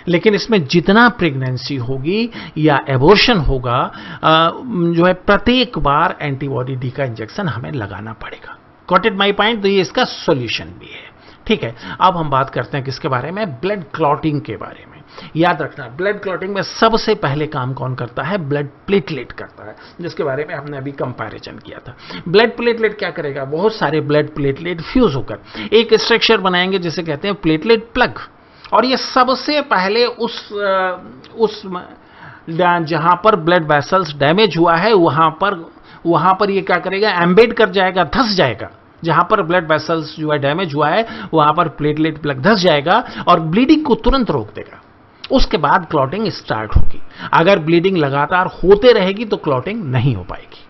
लेकिन इसमें जितना प्रेगनेंसी होगी या एबॉर्शन होगा, जो है प्रत्येक बार एंटीबॉडी डी का इंजेक्शन हमें लगाना पड़ेगा। Got it my point. तो ये इसका सॉल्यूशन भी है। ठीक है, अब हम बात करते हैं किसके बारे में, ब्लड क्लॉटिंग के बारे में। याद रखना, ब्लड क्लॉटिंग में सबसे पहले काम कौन करता है, ब्लड प्लेटलेट करता है, जिसके बारे में हमने अभी कंपैरिजन किया था। ब्लड प्लेटलेट क्या करेगा, बहुत सारे ब्लड प्लेटलेट फ्यूज होकर एक स्ट्रक्चर बनाएंगे जिसे कहते हैं प्लेटलेट प्लग, और ये सबसे पहले उस जहां पर ब्लड वेसल्स डैमेज हुआ है वहां पर ये क्या करेगा, एम्बेड कर जाएगा, धंस जाएगा। जहां पर ब्लड वेसल्स जो है डैमेज हुआ है वहां पर प्लेटलेट प्लग धंस जाएगा और ब्लीडिंग को तुरंत रोक देगा। उसके बाद क्लॉटिंग स्टार्ट होगी। अगर ब्लीडिंग लगातार होते रहेगी तो क्लॉटिंग नहीं हो पाएगी।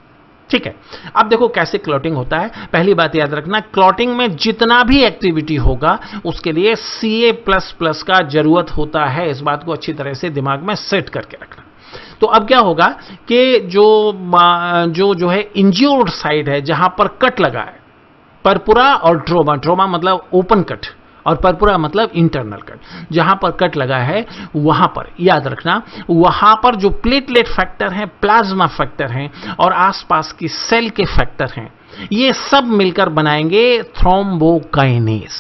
ठीक है, अब देखो कैसे क्लॉटिंग होता है। पहली बात याद रखना, क्लॉटिंग में जितना भी एक्टिविटी होगा उसके लिए Ca++ का जरूरत होता है। इस बात को अच्छी तरह से दिमाग में सेट करके रखना। तो अब क्या होगा कि जो है इंज्योर्ड साइड है, जहां पर कट लगा है, परपुरा और ट्रोमा मतलब ओपन कट और परपुरा मतलब इंटरनल कट, जहां पर कट लगा है वहां पर याद रखना, वहां पर जो प्लेटलेट फैक्टर हैं, प्लाज्मा फैक्टर हैं और आसपास की सेल के फैक्टर हैं, ये सब मिलकर बनाएंगे थ्रोम्बोकाइनेज।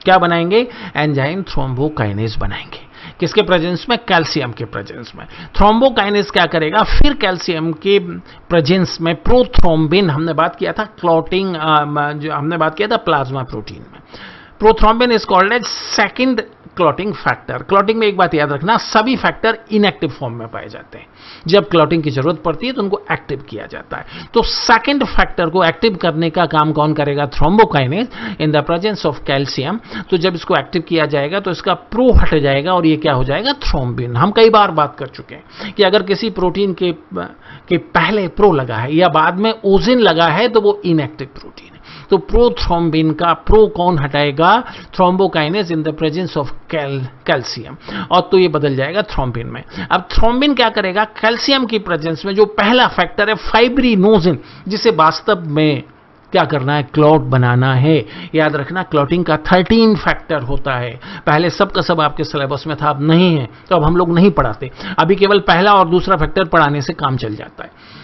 क्या बनाएंगे, एंजाइम थ्रोम्बोकाइनेज बनाएंगे। किसके प्रेजेंस में, कैल्शियम के प्रेजेंस में। थ्रोम्बोकाइनेज क्या करेगा, फिर कैल्शियम के प्रेजेंस में प्रोथ्रोम्बिन, हमने बात किया था क्लॉटिंग, जो हमने बात किया था प्लाज्मा प्रोटीन में, prothrombin is called as second clotting factor. Clotting में एक बात याद रखना, सभी फैक्टर इनएक्टिव फॉर्म में पाए जाते हैं। जब क्लॉटिंग की जरूरत पड़ती है तो उनको एक्टिव किया जाता है। तो सेकंड फैक्टर को एक्टिव करने का काम कौन करेगा, thrombokinase in the presence of calcium. तो जब इसको एक्टिव किया जाएगा तो इसका प्रो हट जाएगा और ये क्या हो जाएगा, थ्रोम्बिन। हम कई बार बात कर चुके हैं कि अगर किसी प्रोटीन के पहले प्रो लगा है या बाद में ओजिन लगा है तो वो इनएक्टिव प्रोटीन है। तो प्रोथ्रोम्बिन का प्रो कौन हटाएगा, thrombokinase in the presence of calcium, और तो ये बदल जाएगा थ्रोम्बिन में। अब थ्रोम्बिन क्या करेगा, कैल्शियम की प्रेजेंस में जो पहला फैक्टर है फाइब्रिनोजिन, जिसे वास्तव में क्या करना है, क्लॉट बनाना है। याद रखना, क्लॉटिंग का 13 फैक्टर होता है। पहले सब का सब आपके सिलेबस में था, अब नहीं है, तो अब हम लोग नहीं पढ़ाते। अभी केवल पहला और दूसरा फैक्टर पढ़ाने से काम चल जाता है।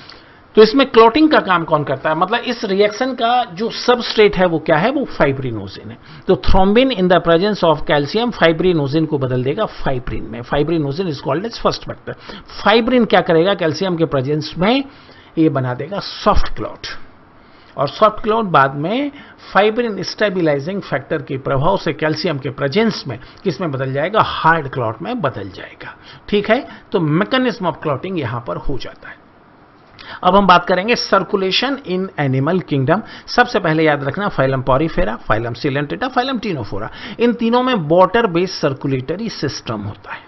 तो इसमें क्लॉटिंग का काम कौन करता है, मतलब इस रिएक्शन का जो सबस्ट्रेट है वो क्या है, वो फाइब्रिनोजिन है। तो thrombin in the presence of calcium fibrinogen को बदल देगा फाइब्रिन में। Fibrinogen is called as first factor. Fibrin क्या करेगा, कैल्शियम के प्रेजेंस में ये बना देगा सॉफ्ट क्लॉट, और सॉफ्ट क्लॉट बाद में फाइब्रिन स्टेबिलाइजिंग फैक्टर के प्रभाव से कैल्शियम के प्रेजेंस में किसमें बदल जाएगा, हार्ड क्लॉट में बदल जाएगा। ठीक है, तो मैकेनिज्म ऑफ क्लॉटिंग यहां पर हो जाता है। अब हम बात करेंगे सर्कुलेशन इन एनिमल किंगडम। सबसे पहले याद रखना phylum Porifera, phylum Coelenterata, phylum Ctenophora, इन तीनों में वाटर बेस्ड सर्कुलेटरी सिस्टम होता है।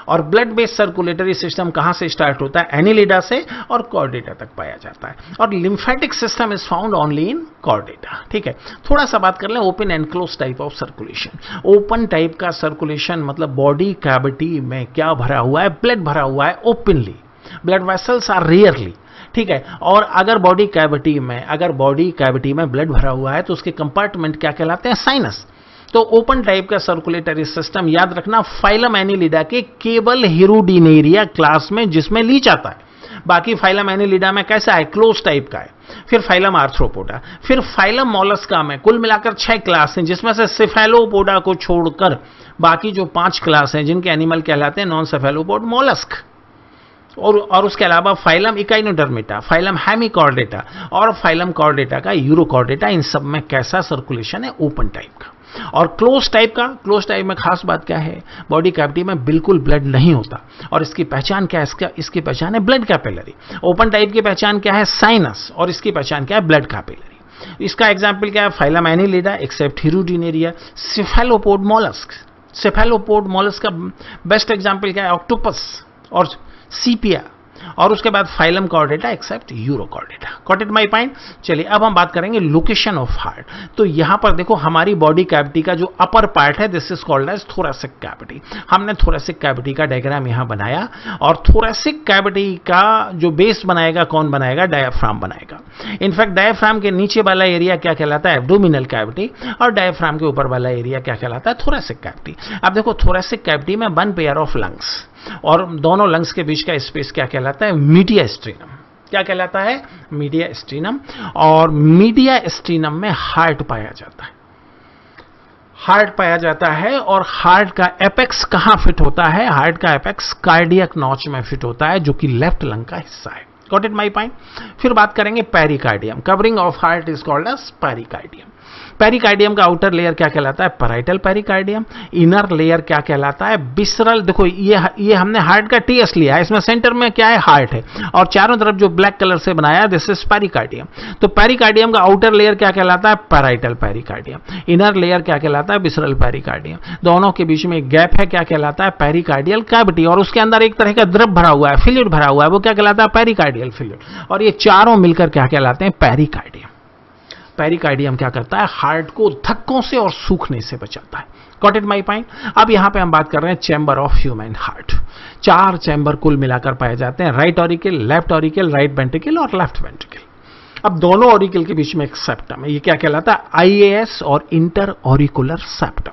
और ब्लड बेस्ड सर्कुलेटरी सिस्टम कहां से स्टार्ट होता है, एनिलिडा से और कॉर्डेटा तक पाया जाता है। और lymphatic system is found only in chordata. ठीक है, थोड़ा सा बात कर लें open and close type of circulation. Open type का सर्कुलेशन मतलब बॉडी कैविटी में क्या भरा हुआ है, ब्लड भरा हुआ है openly, blood vessels are rarely. ठीक है, और अगर बॉडी कैविटी में ब्लड भरा हुआ है तो उसके कंपार्टमेंट क्या कहलाते हैं, साइनस। तो ओपन टाइप का सर्कुलेटरी सिस्टम याद रखना फाइलम एनिलिडा के केवल हिरुडिनेरिया क्लास में, जिसमें लीच आता है। बाकी फाइलम एनिलिडा में कैसा है, क्लोज टाइप का है। फिर फाइलम आर्थ्रोपोडा, फिर फाइलम मोलस्का में कुल मिलाकर 6 क्लास हैं, जिसमें से सेफेलोपोडा को छोड़कर बाकी जो 5 क्लास हैं जिनके एनिमल कहलाते हैं नॉन सेफेलोपोड मोलस्क। और उसके अलावा फाइलम इकाइनोडर्मेटा, फाइलम हेमिकॉर्डेटा और फाइलम कॉर्डेटा का यूरोकॉर्डेटा, इन सब में कैसा सर्कुलेशन है, ओपन टाइप का। और क्लोज टाइप में खास बात क्या है, बॉडी कैविटी में बिल्कुल ब्लड नहीं होता। और इसकी पहचान क्या है, इसकी पहचान है ब्लड कैपिलरी। ओपन टाइप की पहचान क्या है, साइनस, और इसकी पहचान क्या है, ब्लड कैपिलरी। इसका एग्जाम्पल क्या है, phylum Annelida except Hirudinaria, cephalopod mollusc का बेस्ट एग्जाम्पल क्या है, ऑक्टोपस और सीपिया। और उसके बाद phylum Chordata except Urochordata. Got it my point. चलिए अब हम बात करेंगे लोकेशन ऑफ हार्ट। तो यहां पर देखो हमारी बॉडी कैविटी का जो अपर पार्ट है this is called as thoracic cavity. हमने थोरेसिक कैविटी का डायग्राम यहां बनाया, और थोरेसिक कैविटी का जो बेस बनाएगा कौन बनाएगा, डायाफ्राम बनाएगा। इनफैक्ट डायाफ्राम के नीचे वाला एरिया क्या कहलाता है, एब्डोमिनल कैविटी, और डायाफ्राम के ऊपर वाला एरिया क्या कहलाता है, थोरेसिक कैविटी। अब देखो थोरेसिक कैविटी में 1 पेयर ऑफ लंग्स, और दोनों लंग्स के बीच का स्पेस क्या कहलाता है, मीडिया स्ट्रीनम। क्या कहलाता है, मीडिया स्ट्रीनम। और मीडिया स्ट्रीनम में हार्ट पाया जाता है। और हार्ट का एपेक्स कहां फिट होता है, हार्ट का एपेक्स कार्डियक नॉच में फिट होता है, जो कि लेफ्ट लंग का हिस्सा है। Got it my point. फिर बात करेंगे pericardium. Covering of heart is called as pericardium. Pericardium का आउटर लेयर क्या कहलाता है, पैराइटल पेरिकार्डियम। इनर लेयर क्या कहलाता है, विसरल। देखो ये हमने हार्ट का टीएस लिया है, इसमें सेंटर में क्या है, हार्ट है, और चारों तरफ जो ब्लैक कलर से बनाया दिस इज पेरिकार्डियम। तो पेरिकार्डियम का आउटर लेयर क्या कहलाता है, पैराइटल पेरिकार्डियम। इनर लेयर क्या कहलाता है, विसरल पेरिकार्डियम। दोनों के बीच में एक गैप है, क्या कहलाता है, पेरिकार्डियल कैविटी। और उसके अंदर एक तरह का द्रव भरा हुआ है, फ्लूइड भरा हुआ है, वो क्या कहलाता है, पेरिकार्डियल फ्लूइड। और ये चारों मिलकर क्या कहलाते हैं, पेरिकार्डियम। पेरिकार्डियम क्या करता है, हार्ट को धक्कों से और सूखने से बचाता है। Got it my point. अब यहां पे हम बात कर रहे हैं chamber of human heart. 4 chamber कुल मिलाकर पाए जाते हैं, right auricle, left auricle, right ventricle और लेफ्ट वेंट्रिकल। अब दोनों ऑरिकल के बीच में एक सेप्टम है, ये क्या कहलाता है, आईएएस और इंटर ऑरिकुलर सेप्टम।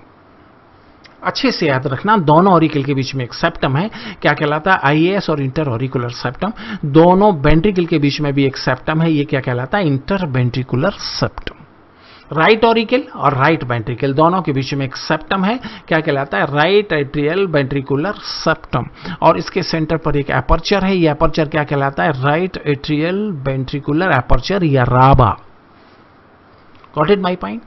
अच्छे से याद रखना, दोनों ऑरिकल के बीच में एक सेप्टम है, क्या कहलाता है, आईएएस और इंटर ऑरिकुलर सेप्टम। दोनों वेंट्रिकल के बीच में भी एक सेप्टम है, ये क्या कहलाता है, inter ventricular septum. Right auricle और राइट वेंट्रिकल दोनों के बीच में एक सेप्टम है, क्या कहलाता है, राइट एट्रियल वेंट्रिकुलर सेप्टम। और इसके सेंटर पर एक एपर्चर है, ये एपर्चर क्या कहलाता है, राइट एट्रियल वेंट्रिकुलर एपर्चर या राबा। Got it my point.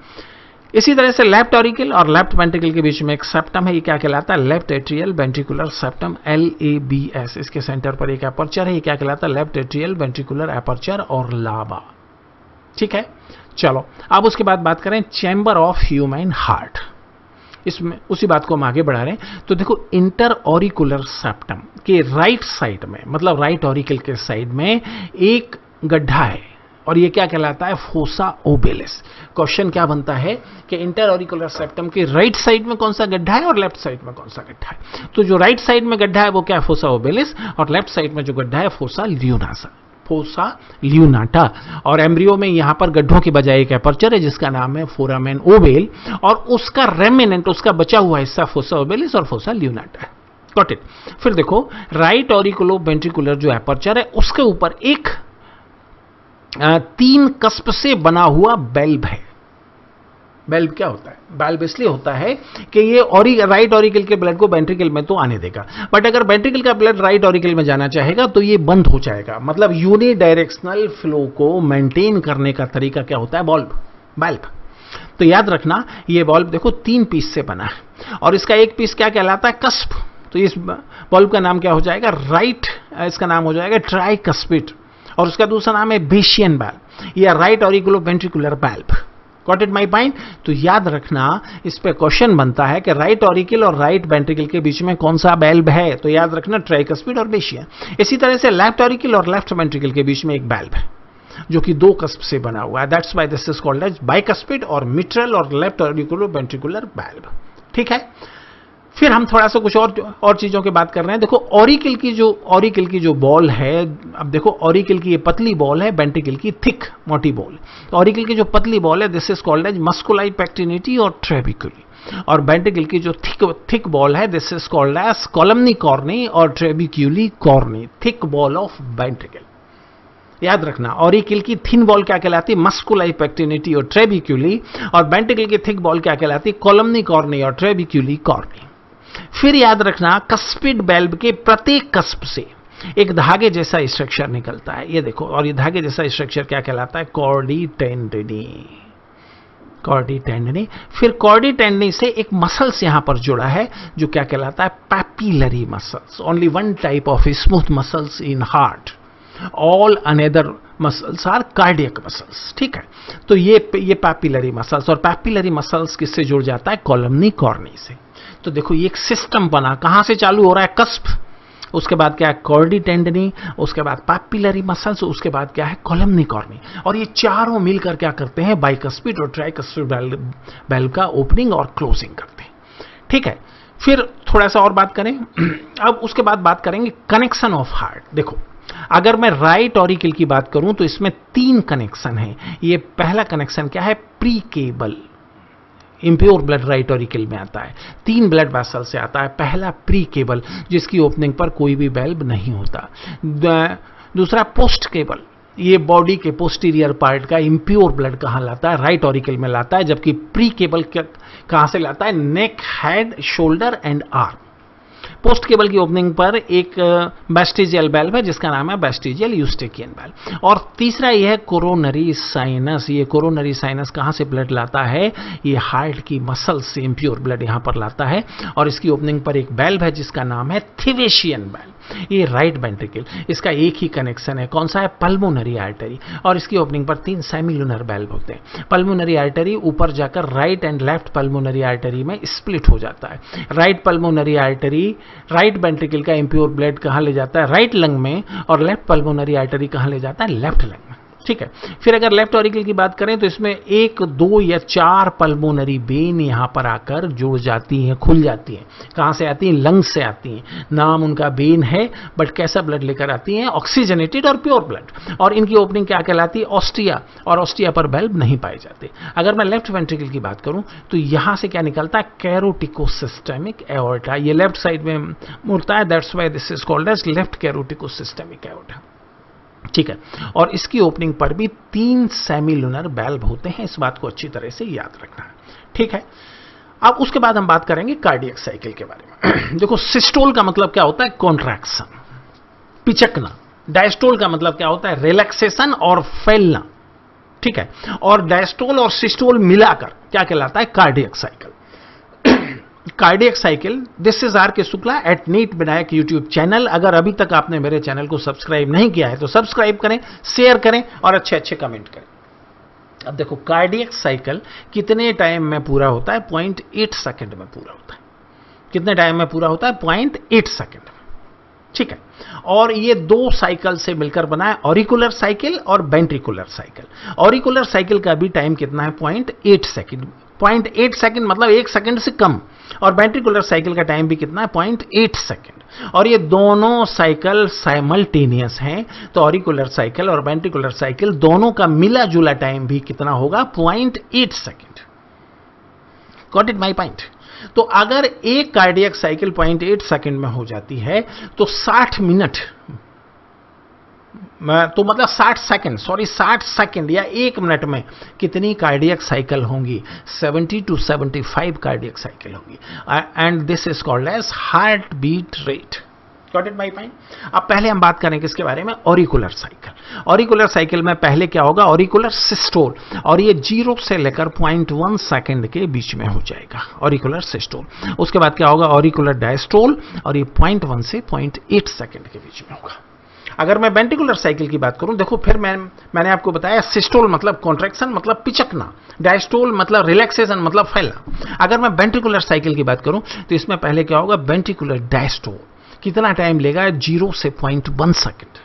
इसी तरह से लेफ्ट ऑरिकल और लेफ्ट वेंट्रिकल के बीच में एक सेप्टम है, ये क्या कहलाता है, left atrial ventricular septum, LABS। इसके सेंटर पर एक एपर्चर है, ये क्या कहलाता है, लेफ्ट एट्रियल वेंट्रिकुलर एपर्चर और लाबा। ठीक है, चलो अब उसके बाद बात करें चैम्बर ऑफ ह्यूमन हार्ट। इसमें उसी बात को हम आगे बढ़ा रहे हैं। तो देखो इंटर ऑरिकुलर सेप्टम के राइट साइड में, मतलब राइट ऑरिकल के साइड में एक गड्ढा है, और ये क्या कहलाता है, फोसा ओबेलिस। क्वेश्चन क्या बनता है कि इंटर ऑरिकुलर सेप्टम के राइट साइड में कौन सा गड्ढा है और लेफ्ट साइड में कौन सा गड्ढा है। तो जो राइट साइड में गड्ढा है वो क्या है, फोसा ओबेलिस, और लेफ्ट साइड में जो गड्ढा है फोसा ल्यूनाटा। और एम्ब्रियो में यहां पर गड्ढों की बजाय एक एपर्चर है जिसका नाम है फोरामेन ओवेल, और उसका रेमिनेंट, उसका बचा हुआ हिस्सा फोसा ओबेलिस और फोसा ल्यूनाटा है। Got it. फिर देखो राइट ऑरिकुलो वेंट्रिकुलर जो एपर्चर है उसके ऊपर एक 3 कस्प से बना हुआ बेल्ब है। बल्ब क्या होता है? बल्ब इसलिए होता है कि ये राइट ऑरिकल के ब्लड को वेंट्रिकल में तो आने देगा, बट अगर वेंट्रिकल का ब्लड राइट ऑरिकल में जाना चाहेगा तो ये बंद हो जाएगा। मतलब यूनिडायरेक्शनल फ्लो को मेंटेन करने का तरीका क्या होता है? बल्ब। तो याद रखना, ये बल्ब देखो 3 पीस से बना है और इसका एक पीस क्या कहलाता है? कस्प। तो इस बल्ब का नाम क्या हो जाएगा? इसका नाम हो जाएगा ट्राइकस्पिड, और उसका दूसरा नाम है बेशियन बल्ब या right auriculo ventricular bulb. Got it my point? तो याद रखना, इस पे क्वेश्चन बनता है कि राइट ऑरिकल और राइट वेंट्रिकल के बीच में कौन सा बल्ब है? तो याद रखना ट्राइकस्पिड और बेशियन। इसी तरह से लेफ्ट ऑरिकल और लेफ्ट वेंट्रिकल के बीच में एक बल्ब है जो कि 2 कस्प से बना हुआ है। That's why this is called as bicuspid और मिट्रल और लेफ्ट ऑरिकुलो वेंट्रिकुलर बल्ब। ठीक है, फिर हम थोड़ा सा कुछ और चीजों की बात कर रहे हैं। देखो ऑरिकल की जो बॉल है, अब देखो ऑरिकल की ये पतली बॉल है, वेंट्रिकल की थिक मोटी बॉल। तो ऑरिकल की जो पतली बॉल है this is called as musculi pectinati और ट्रेबिक्यूली, और वेंट्रिकल की जो थिक बॉल है this is called as columnae carneae और trabeculae carneae, thick wall of ventricle. याद रखना, ऑरिकल की थिन बॉल क्या कहलाती है? मस्कुलाइ पेक्टिनिटी और ट्रेबिक्यूली, और वेंट्रिकल की थिक बॉल क्या कहलाती है? कॉलमनी कॉर्नी और ट्रेबिक्यूली कॉर्नी। फिर याद रखना, कस्पिड बल्ब के प्रत्येक कस्प से एक धागे जैसा स्ट्रक्चर निकलता है, ये देखो, और ये धागे जैसा स्ट्रक्चर क्या कहलाता है? कॉर्डी टेंडनी। फिर कॉर्डी टेंडनी से एक मसल्स यहां पर जुड़ा है जो क्या कहलाता है? Papillary muscles. Only one type of smooth muscles in heart, all another muscles are cardiac muscles. ठीक है, तो ये पैपिलरी मसल्स, और पैपिलरी मसल्स किससे जुड़ जाता है? कॉलमनी कॉर्नी से। तो देखो ये एक सिस्टम बना, कहां से चालू हो रहा है? कस्प, उसके बाद क्या है? कॉर्डी टेंडनी, उसके बाद पैपिलरी मसल्स, उसके बाद क्या है? कॉलमनी कॉर्नी, और ये चारों मिलकर क्या करते हैं? बाइकस्पिड और ट्राइकस्पिड बल्ब का ओपनिंग और क्लोजिंग करते हैं। ठीक है, फिर थोड़ा सा और बात करें। अब उसके बाद बात करेंगे कनेक्शन ऑफ हार्ट। देखो, अगर मैं राइट ऑरिकल की बात करूं तो इसमें 3 कनेक्शन है। ये पहला कनेक्शन क्या है? Precaval. Impure blood right auricle में आता है, 3 ब्लड वेसल से आता है। पहला प्री केबल, जिसकी ओपनिंग पर कोई भी बल्ब नहीं होता। दूसरा पोस्ट केबल, ये बॉडी के पोस्टीरियर पार्ट का इम्प्योर ब्लड कहां लाता है? राइट ऑरिकल में लाता है। जबकि प्री केबल कहां से लाता है? Neck, head, shoulder and arm. Post caval की ओपनिंग पर एक वेस्टिजियल बल्ब है जिसका नाम है वेस्टिजियल यूस्टेकियन बल्ब। और तीसरा यह है कोरोनरी साइनस। ये कोरोनरी साइनस कहां से ब्लड लाता है? ये हार्ट की मसल से इम्प्योर ब्लड यहां पर लाता है, और इसकी ओपनिंग पर एक बल्ब है जिसका नाम है थिवेशियन बल्ब। ये राइट वेंट्रिकल, इसका एक ही कनेक्शन है, कौन सा है? पल्मोनरी आर्टरी, और इसकी ओपनिंग पर 3 सेमिलुनर बल्ब होते हैं। पल्मोनरी आर्टरी ऊपर जाकर right and left pulmonary artery में स्प्लिट हो जाता है। Right pulmonary artery right ventricle का इम्प्योर ब्लड कहां ले जाता है? राइट लंग में, और लेफ्ट पल्मोनरी आर्टरी कहां ले जाता है? लेफ्ट लंग में। ठीक है, फिर अगर लेफ्ट ऑरिकल की बात करें तो इसमें 1, 2 या 4 पल्मोनरी वेन यहां पर आकर जुड़ जाती हैं, खुल जाती हैं। कहां से आती हैं? लंग्स से आती हैं। नाम उनका वेन है, बट कैसा ब्लड लेकर आती हैं? ऑक्सीजनेटेड और प्योर ब्लड। और इनकी ओपनिंग क्या कहलाती है? ऑस्टिया, और ऑस्टिया पर बल्ब नहीं पाए जाते। अगर मैं लेफ्ट वेंट्रिकल की बात करूं तो यहां से क्या निकलता है? Caroticosystemic aorta. ये लेफ्ट साइड में मुड़ता है, that's why this is called as left caroticosystemic aorta. ठीक है, और इसकी ओपनिंग पर भी 3 सेमिलुनर बल्ब होते हैं। इस बात को अच्छी तरह से याद रखना है। ठीक है, अब उसके बाद हम बात करेंगे कार्डियक साइकिल के बारे में। देखो, सिस्टोल का मतलब क्या होता है? कॉन्ट्रैक्शन, पिचकना। डायस्टोल का मतलब क्या होता है? रिलैक्सेशन और फैलना। ठीक है, और डायस्टोल और सिस्टोल मिलाकर क्या कहलाता है? Cardiac cycle. Cardiac cycle, this is R K Shukla at NEET Vinayak YouTube channel. अगर अभी तक आपने मेरे चैनल को सब्सक्राइब नहीं किया है तो सब्सक्राइब करें, शेयर करें और अच्छे कमेंट करें। अब देखो, कार्डियक साइकिल कितने टाइम में पूरा होता है? 0.8 सेकंड में पूरा होता है। कितने टाइम में पूरा होता है? 0.8 सेकंड में। ठीक है, और ये 2 साइकिल से मिलकर बना है, ऑरिकुलर साइकिल और वेंट्रिकुलर साइकिल। ऑरिकुलर साइकिल का भी टाइम कितना है? 0.8 सेकंड। 0.8 सेकंड मतलब 1 सेकंड से कम। और वेंट्रिकुलर साइकिल का टाइम भी कितना है? 0.8 सेकंड। और ये दोनों साइकिल साइमल्टेनियस हैं, तो ऑरिकुलर साइकिल और वेंट्रिकुलर साइकिल दोनों का मिला जुला टाइम भी कितना होगा? 0.8 second. Got it my point? तो अगर एक कार्डियक साइकिल 0.8 सेकंड में हो जाती है तो 60 मिनट तो मतलब 60 सेकंड या 1 मिनट में कितनी कार्डियक साइकिल होंगी? 70 to 75 कार्डियक साइकिल होगी, and this is called as heart beat rate. Got it my point? अब पहले हम बात करें किसके बारे में? Auricular cycle. ऑरिकुलर साइकिल में पहले क्या होगा? ऑरिकुलर सिस्टोल, और ये 0 से लेकर 0.1 सेकंड के बीच में हो जाएगा, ऑरिकुलर सिस्टोल। उसके बाद क्या होगा? ऑरिकुलर डायस्टोल, और ये 0.1 से 0.8 सेकंड के बीच में होगा। अगर मैं वेंट्रिकुलर साइकिल की बात करूं, देखो फिर मैंने आपको बताया सिस्टोल मतलब कॉन्ट्रैक्शन, मतलब पिचकना, डायस्टोल मतलब रिलैक्सेशन, मतलब फैलना। अगर मैं वेंट्रिकुलर साइकिल की बात करूं तो इसमें पहले क्या होगा? Ventricular diastole. कितना टाइम लेगा? 0 से 0.1 second.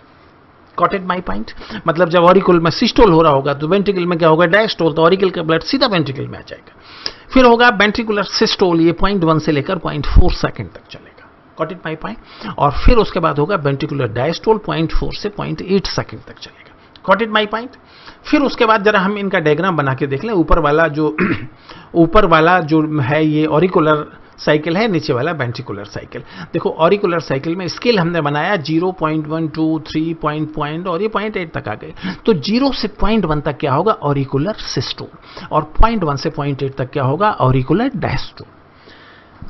Got it my point? मतलब जब ऑरिकल में सिस्टोल हो रहा होगा तो वेंट्रिकल में क्या होगा? डायस्टोल, तो ऑरिकल का ब्लड सीधा वेंट्रिकल में आ जाएगा। फिर होगा वेंट्रिकुलर सिस्टोल, ये 0.1 से लेकर 0.4 सेकंड तक चलेगा। Got it my point? और फिर उसके बाद होगा वेंट्रिकुलर डायस्टोल, 0.4 से 0.8 सेकंड तक चलेगा। Got it my point? फिर उसके बाद जरा हम इनका डायग्राम बना के देख लें। ऊपर वाला जो है ये ऑरिकुलर साइकिल है, नीचे वाला वेंट्रिकुलर साइकिल। देखो ऑरिकुलर साइकिल में स्केल हमने बनाया 0.1, 2, 3 पॉइंट और ये 0.8 तक आ गए। तो 0 से 0.1 तक क्या होगा? ऑरिकुलर सिस्टोल, और 0.1 से 0.8 तक क्या होगा? Auricular diastole.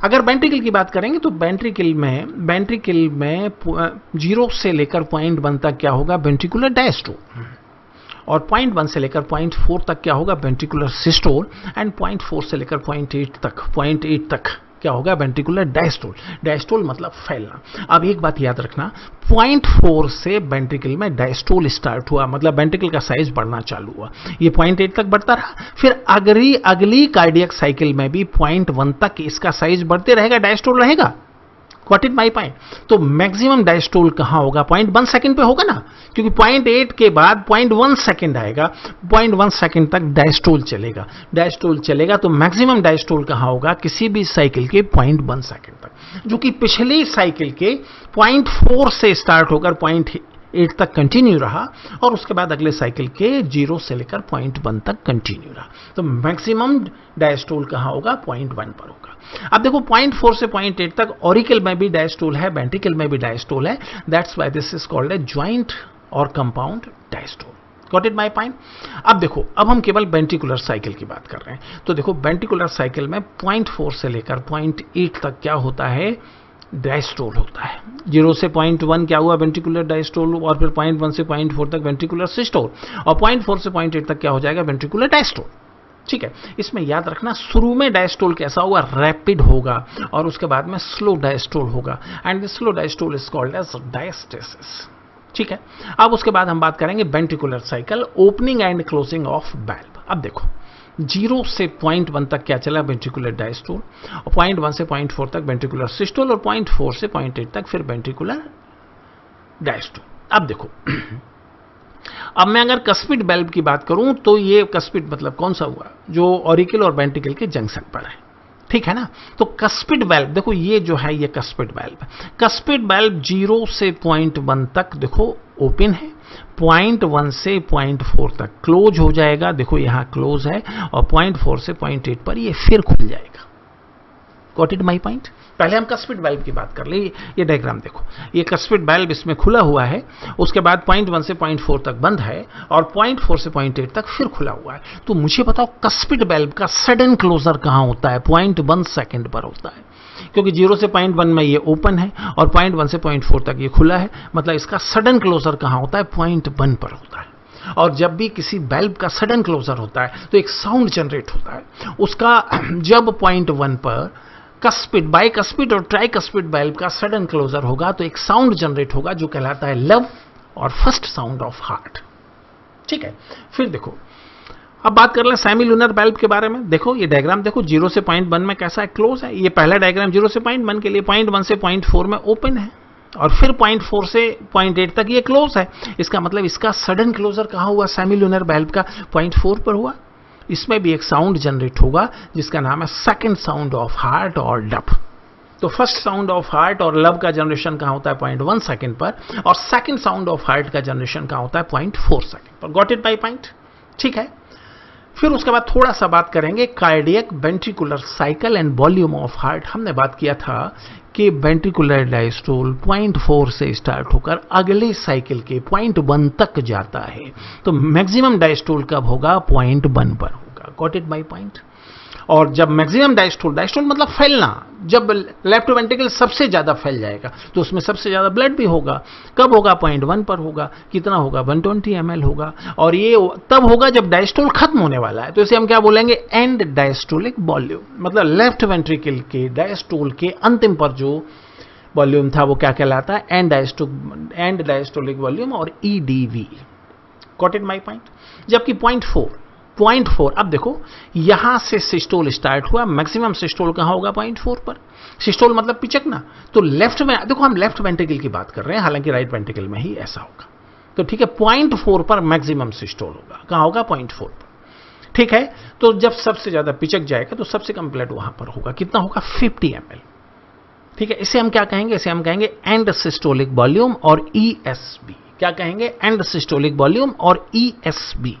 अगर वेंट्रिकल की बात करेंगे तो वेंट्रिकल में 0 से लेकर 0.1 तक क्या होगा? वेंट्रिकुलर डायस्टोल, और 0.1 से लेकर 0.4 तक क्या होगा? वेंट्रिकुलर सिस्टोल, एंड 0.4 से लेकर 0.8 तक क्या होगा? Ventricular diastole. डायस्टोल मतलब फैलना। अब एक बात याद रखना, 0.4 से वेंट्रिकल में डायस्टोल स्टार्ट हुआ, मतलब वेंट्रिकल का साइज बढ़ना चालू हुआ, ये 0.8 तक बढ़ता रहा। फिर अगली कार्डियक साइकिल में भी 0.1 तक इसका साइज बढ़ते रहेगा, डायस्टोल रहेगा। Got it my point? तो मैक्सिमम डायस्टोल कहां होगा? 0.1 सेकंड पे होगा ना, क्योंकि 0.8 के बाद 0.1 सेकंड आएगा, 0.1 सेकंड तक डायस्टोल चलेगा। तो मैक्सिमम डायस्टोल कहां होगा? किसी भी साइकिल के 0.1 सेकंड तक, जो कि पिछली साइकिल के 0.4 से स्टार्ट होकर 0.8 तक कंटिन्यू रहा, और उसके बाद अगले साइकिल के 0 से लेकर 0.1 तक कंटिन्यू रहा। तो मैक्सिमम डायस्टोल कहां होगा? 0.1 पर होगा। अब देखो 0.4 से 0.8 तक ऑरिकल में भी डायस्टोल है, वेंट्रिकल में भी डायस्टोल है। That's why this is called a joint और compound diastole. Got it my point? अब देखो, अब हम केवल वेंट्रिकुलर साइकिल की बात कर रहे हैं। तो देखो वेंट्रिकुलर साइकिल में 0.4 से लेकर 0.8 तक क्या होता है? डायस्टोल होता है। 0 से 0.1 क्या हुआ? वेंट्रिकुलर डायस्टोल, और फिर 0.1 से 0.4 तक वेंट्रिकुलर सिस्टोल, और 0.4 से 0.8 तक क्या हो जाएगा? Ventricular diastole. ठीक है, इसमें याद रखना शुरू में डायस्टोल कैसा होगा? रैपिड होगा, और उसके बाद में स्लो डायस्टोल होगा, and this slow diastole is called as diastasis. ठीक है, अब उसके बाद हम बात करेंगे ventricular cycle, opening and closing of valve. अब देखो 0 से 0.1 तक क्या चला? वेंट्रिकुलर डायस्टोल, और 0.1 से 0.4 तक वेंट्रिकुलर सिस्टोल, और 0.4 से 0.8 तक फिर वेंट्रिकुलर डायस्टोल। अब देखो अब मैं अगर कस्पिड वाल्व की बात करूं तो ये कस्पिड मतलब कौन सा हुआ? जो ऑरिकल और वेंट्रिकल के जंक्शन पर है। ठीक है ना? तो कस्पिड वाल्व देखो, ये जो है ये कस्पिड वाल्व। कस्पिड वाल्व 0 से 0.1 तक देखो ओपन है, 0.1 से 0.4 तक क्लोज हो जाएगा, देखो यहां क्लोज है, और 0.4 से 0.8 पर ये फिर खुल जाएगा। Got it my point? पहले हम कस्पिड वाल्व की बात कर ले। ये डायग्राम देखो, ये कस्पिड वाल्व इसमें खुला हुआ है, उसके बाद 0.1 से 0.4 तक बंद है, और 0.4 से 0.8 तक फिर खुला हुआ है। तो मुझे बताओ कस्पिड वाल्व का सडन क्लोजर कहां होता है? 0.1 सेकंड पर होता है, क्योंकि 0 से 0.1 में ये ओपन है, और 0.1 से 0.4 तक ये खुला है, मतलब इसका सडन क्लोजर कहां होता है? 0.1 पर होता है। और जब भी किसी वाल्व का सडन क्लोजर होता है तो एक साउंड जनरेट होता है उसका। जब 0.1 पर कस्पिड, बाइकस्पिड और ट्राइकस्पिड वाल्व का सडन क्लोजर होगा तो एक साउंड जनरेट होगा जो कहलाता है लव और फर्स्ट साउंड ऑफ हार्ट। ठीक है, फिर देखो अब बात कर लें सेमीलुनर वाल्व के बारे में। देखो ये डायग्राम देखो, 0 से 0.1 में कैसा है? क्लोज है। ये पहला डायग्राम 0 से 0.1 के लिए, 0.1 से 0.4 में ओपन है, और फिर 0.4 से 0.8 तक ये क्लोज है। इसका मतलब इसका सडन क्लोजर कहां हुआ? सेमीलुनर वाल्व का 0.4 पर हुआ। इसमें भी एक साउंड जनरेट होगा जिसका नाम है सेकंड साउंड ऑफ हार्ट और लव। तो फर्स्ट साउंड ऑफ हार्ट और लव का जनरेशन कहां होता है? 0.1 सेकंड पर, और सेकंड साउंड ऑफ हार्ट का जनरेशन कहां होता है? 0.4 सेकंड पर। Got it by point? ठीक है, फिर उसके बाद थोड़ा सा बात करेंगे cardiac ventricular cycle and volume of heart. हमने बात किया था कि वेंट्रिकुलर डायस्टोल 0.4 से स्टार्ट होकर अगले साइकिल के 0.1 तक जाता है, तो मैक्सिमम डायस्टोल कब होगा? 0.1 पर होगा। Got it my point? और जब मैक्सिमम डायस्टोल मतलब फैलना, जब लेफ्ट वेंट्रिकल सबसे ज्यादा फैल जाएगा तो उसमें सबसे ज्यादा ब्लड भी होगा। कब होगा? 0.1 पर होगा। कितना होगा? 120 ml होगा। और ये तब होगा जब डायस्टोल खत्म होने वाला है, तो इसे हम क्या बोलेंगे? And diastolic volume. मतलब लेफ्ट वेंट्रिकल के डायस्टोल के अंतिम पर जो वॉल्यूम था वो क्या कहलाता है? एंड डायस्टोलिक वॉल्यूम, और EDV। Got it my point? जबकि 0.4, अब देखो यहां से सिस्टोल स्टार्ट हुआ, मैक्सिमम सिस्टोल कहां होगा? 0.4 पर। सिस्टोल मतलब पिचकना, तो लेफ्ट में देखो, हम लेफ्ट वेंट्रिकल की बात कर रहे हैं, हालांकि राइट वेंट्रिकल में ही ऐसा होगा। तो ठीक है, 0.4 पर मैक्सिमम सिस्टोल होगा। कहां होगा? 0.4 पर। ठीक है, तो जब सबसे ज्यादा पिचक जाएगा तो सबसे कम ब्लड वहां पर होगा। कितना होगा? 50 ml। ठीक है, इसे हम क्या कहेंगे? इसे हम कहेंगे एंड सिस्टोलिक वॉल्यूम और ESB। क्या कहेंगे? एंड सिस्टोलिक वॉल्यूम और ESB।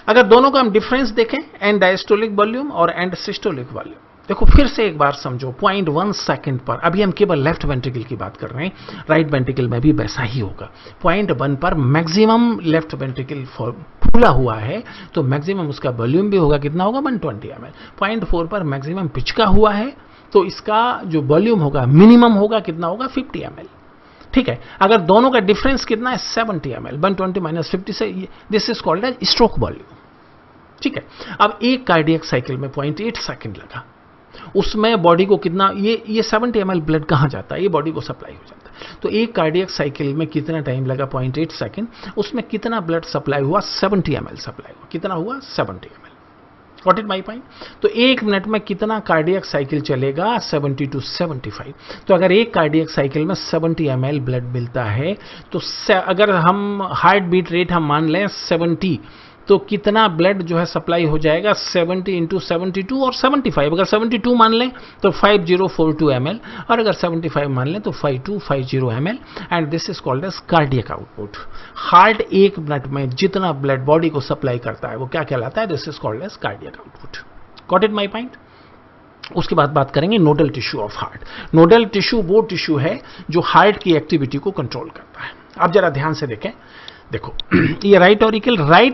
अगर दोनों का हम डिफरेंस देखें, एंड डायस्टोलिक वॉल्यूम और एंड सिस्टोलिक वॉल्यूम, देखो फिर से एक बार समझो, 0.1 सेकंड पर, अभी हम केवल लेफ्ट वेंट्रिकल की बात कर रहे हैं, राइट वेंट्रिकल में भी वैसा ही होगा। 0.1 पर मैक्सिमम लेफ्ट वेंट्रिकल फूला हुआ है, तो मैक्सिमम उसका वॉल्यूम भी होगा। कितना होगा? 120 ml। 0.4 पर मैक्सिमम पिचका हुआ है, तो इसका जो वॉल्यूम होगा मिनिमम होगा। कितना होगा? 50 ml। ठीक है, अगर दोनों का डिफरेंस कितना है? 70 ml। 120 माइनस 50 से, this is called as stroke volume. ठीक है, अब एक कार्डियक साइकिल में 0.8 सेकंड लगा, उसमें बॉडी को कितना, ये 70 ml ब्लड कहां जाता है? ये बॉडी को सप्लाई हो जाता है। तो एक कार्डियक साइकिल में कितना टाइम लगा? 0.8 सेकंड। उसमें कितना ब्लड सप्लाई हुआ? 70 ml सप्लाई हुआ। कितना हुआ? 70 ml। Got it my point? तो एक मिनट में कितना कार्डियक साइकिल चलेगा? 70 to 75। तो अगर एक कार्डियक साइकिल में 70 ml ब्लड मिलता है, तो अगर हम हार्ट बीट रेट हम मान लें 70, तो कितना ब्लड जो है सप्लाई हो जाएगा? 70 इंटू 72 और 75। अगर 72 मान लें तो 5042 ml, और अगर 75 मान लें तो 5250 ml। And this is called as cardiac output. Heart एक मिनट में जितना ब्लड बॉडी को सप्लाई करता है वो क्या कहलाता है? This is called as cardiac output. Got it my point? उसके बाद बात करेंगे nodal tissue of heart. Nodal tissue वो टिश्यू है जो हार्ट की एक्टिविटी को कंट्रोल करता है। अब जरा ध्यान से देखें, देखो ये राइट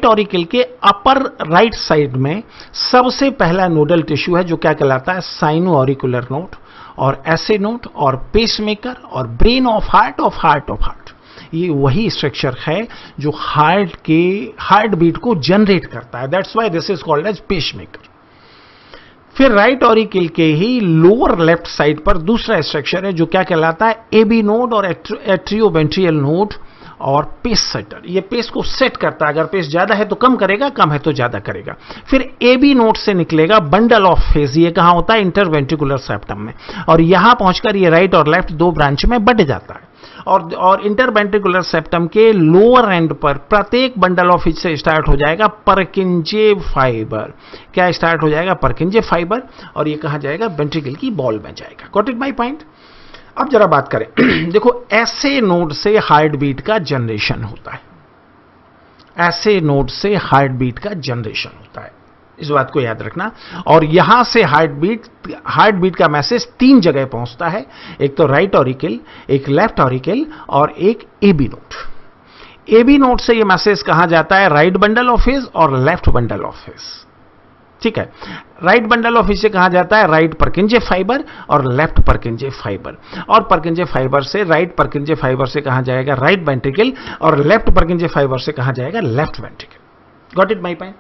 ऑरिकल के अपर राइट साइड में सबसे पहला नोडल टिश्यू है जो क्या कहलाता है? साइनो ऑरिकुलर नोड, और एसे नोड, और पेसमेकर, और ब्रेन ऑफ हार्ट। ये वही स्ट्रक्चर है जो हार्ट बीट को जनरेट करता है। That's why this is called as pacemaker. फिर राइट ऑरिकल के ही लोअर लेफ्ट साइड पर दूसरा स्ट्रक्चर है जो क्या कहलाता है? एबी नोड और एट्रियोवेंट्रियल नोड और पेस सेटर। ये पेस को सेट करता है, अगर पेस ज्यादा है तो कम करेगा, कम है तो ज्यादा करेगा। फिर एबी नोड से निकलेगा बंडल ऑफ फेज। ये कहां होता है? इंटरवेंट्रिकुलर सेप्टम में, और यहां पहुंचकर ये राइट और लेफ्ट दो ब्रांच में बंट जाता है। और इंटरवेंट्रिकुलर सेप्टम के लोअर एंड पर प्रत्येक बंडल ऑफ फेज से स्टार्ट हो जाएगा परकिंजे फाइबर। क्या स्टार्ट हो जाएगा? परकिंजे फाइबर, और ये कहां जाएगा? वेंट्रिकल की बॉल में जाएगा। Got it my point? अब जरा बात करें देखो, ऐसे नोड से हार्ट बीट का जनरेशन होता है। ऐसे नोड से हार्ट बीट का जनरेशन होता है, इस बात को याद रखना। और यहां से हार्ट बीट का मैसेज तीन जगह पहुंचता है, एक तो राइट ऑरिकल, एक लेफ्ट ऑरिकल, और एक एबी नोड। एबी नोड से यह मैसेज कहां जाता है? राइट बंडल ऑफ फेज और लेफ्ट बंडल ऑफ फेज। ठीक है, राइट बंडल ऑफ फेज से कहा जाता है? राइट परकिंजे फाइबर और लेफ्ट परकिंजे फाइबर। और परकिंजे फाइबर से, राइट परकिंजे फाइबर से कहा जाएगा राइट वेंट्रिकल, और लेफ्ट परकिंजे फाइबर से कहा जाएगा left ventricle. Got it my point?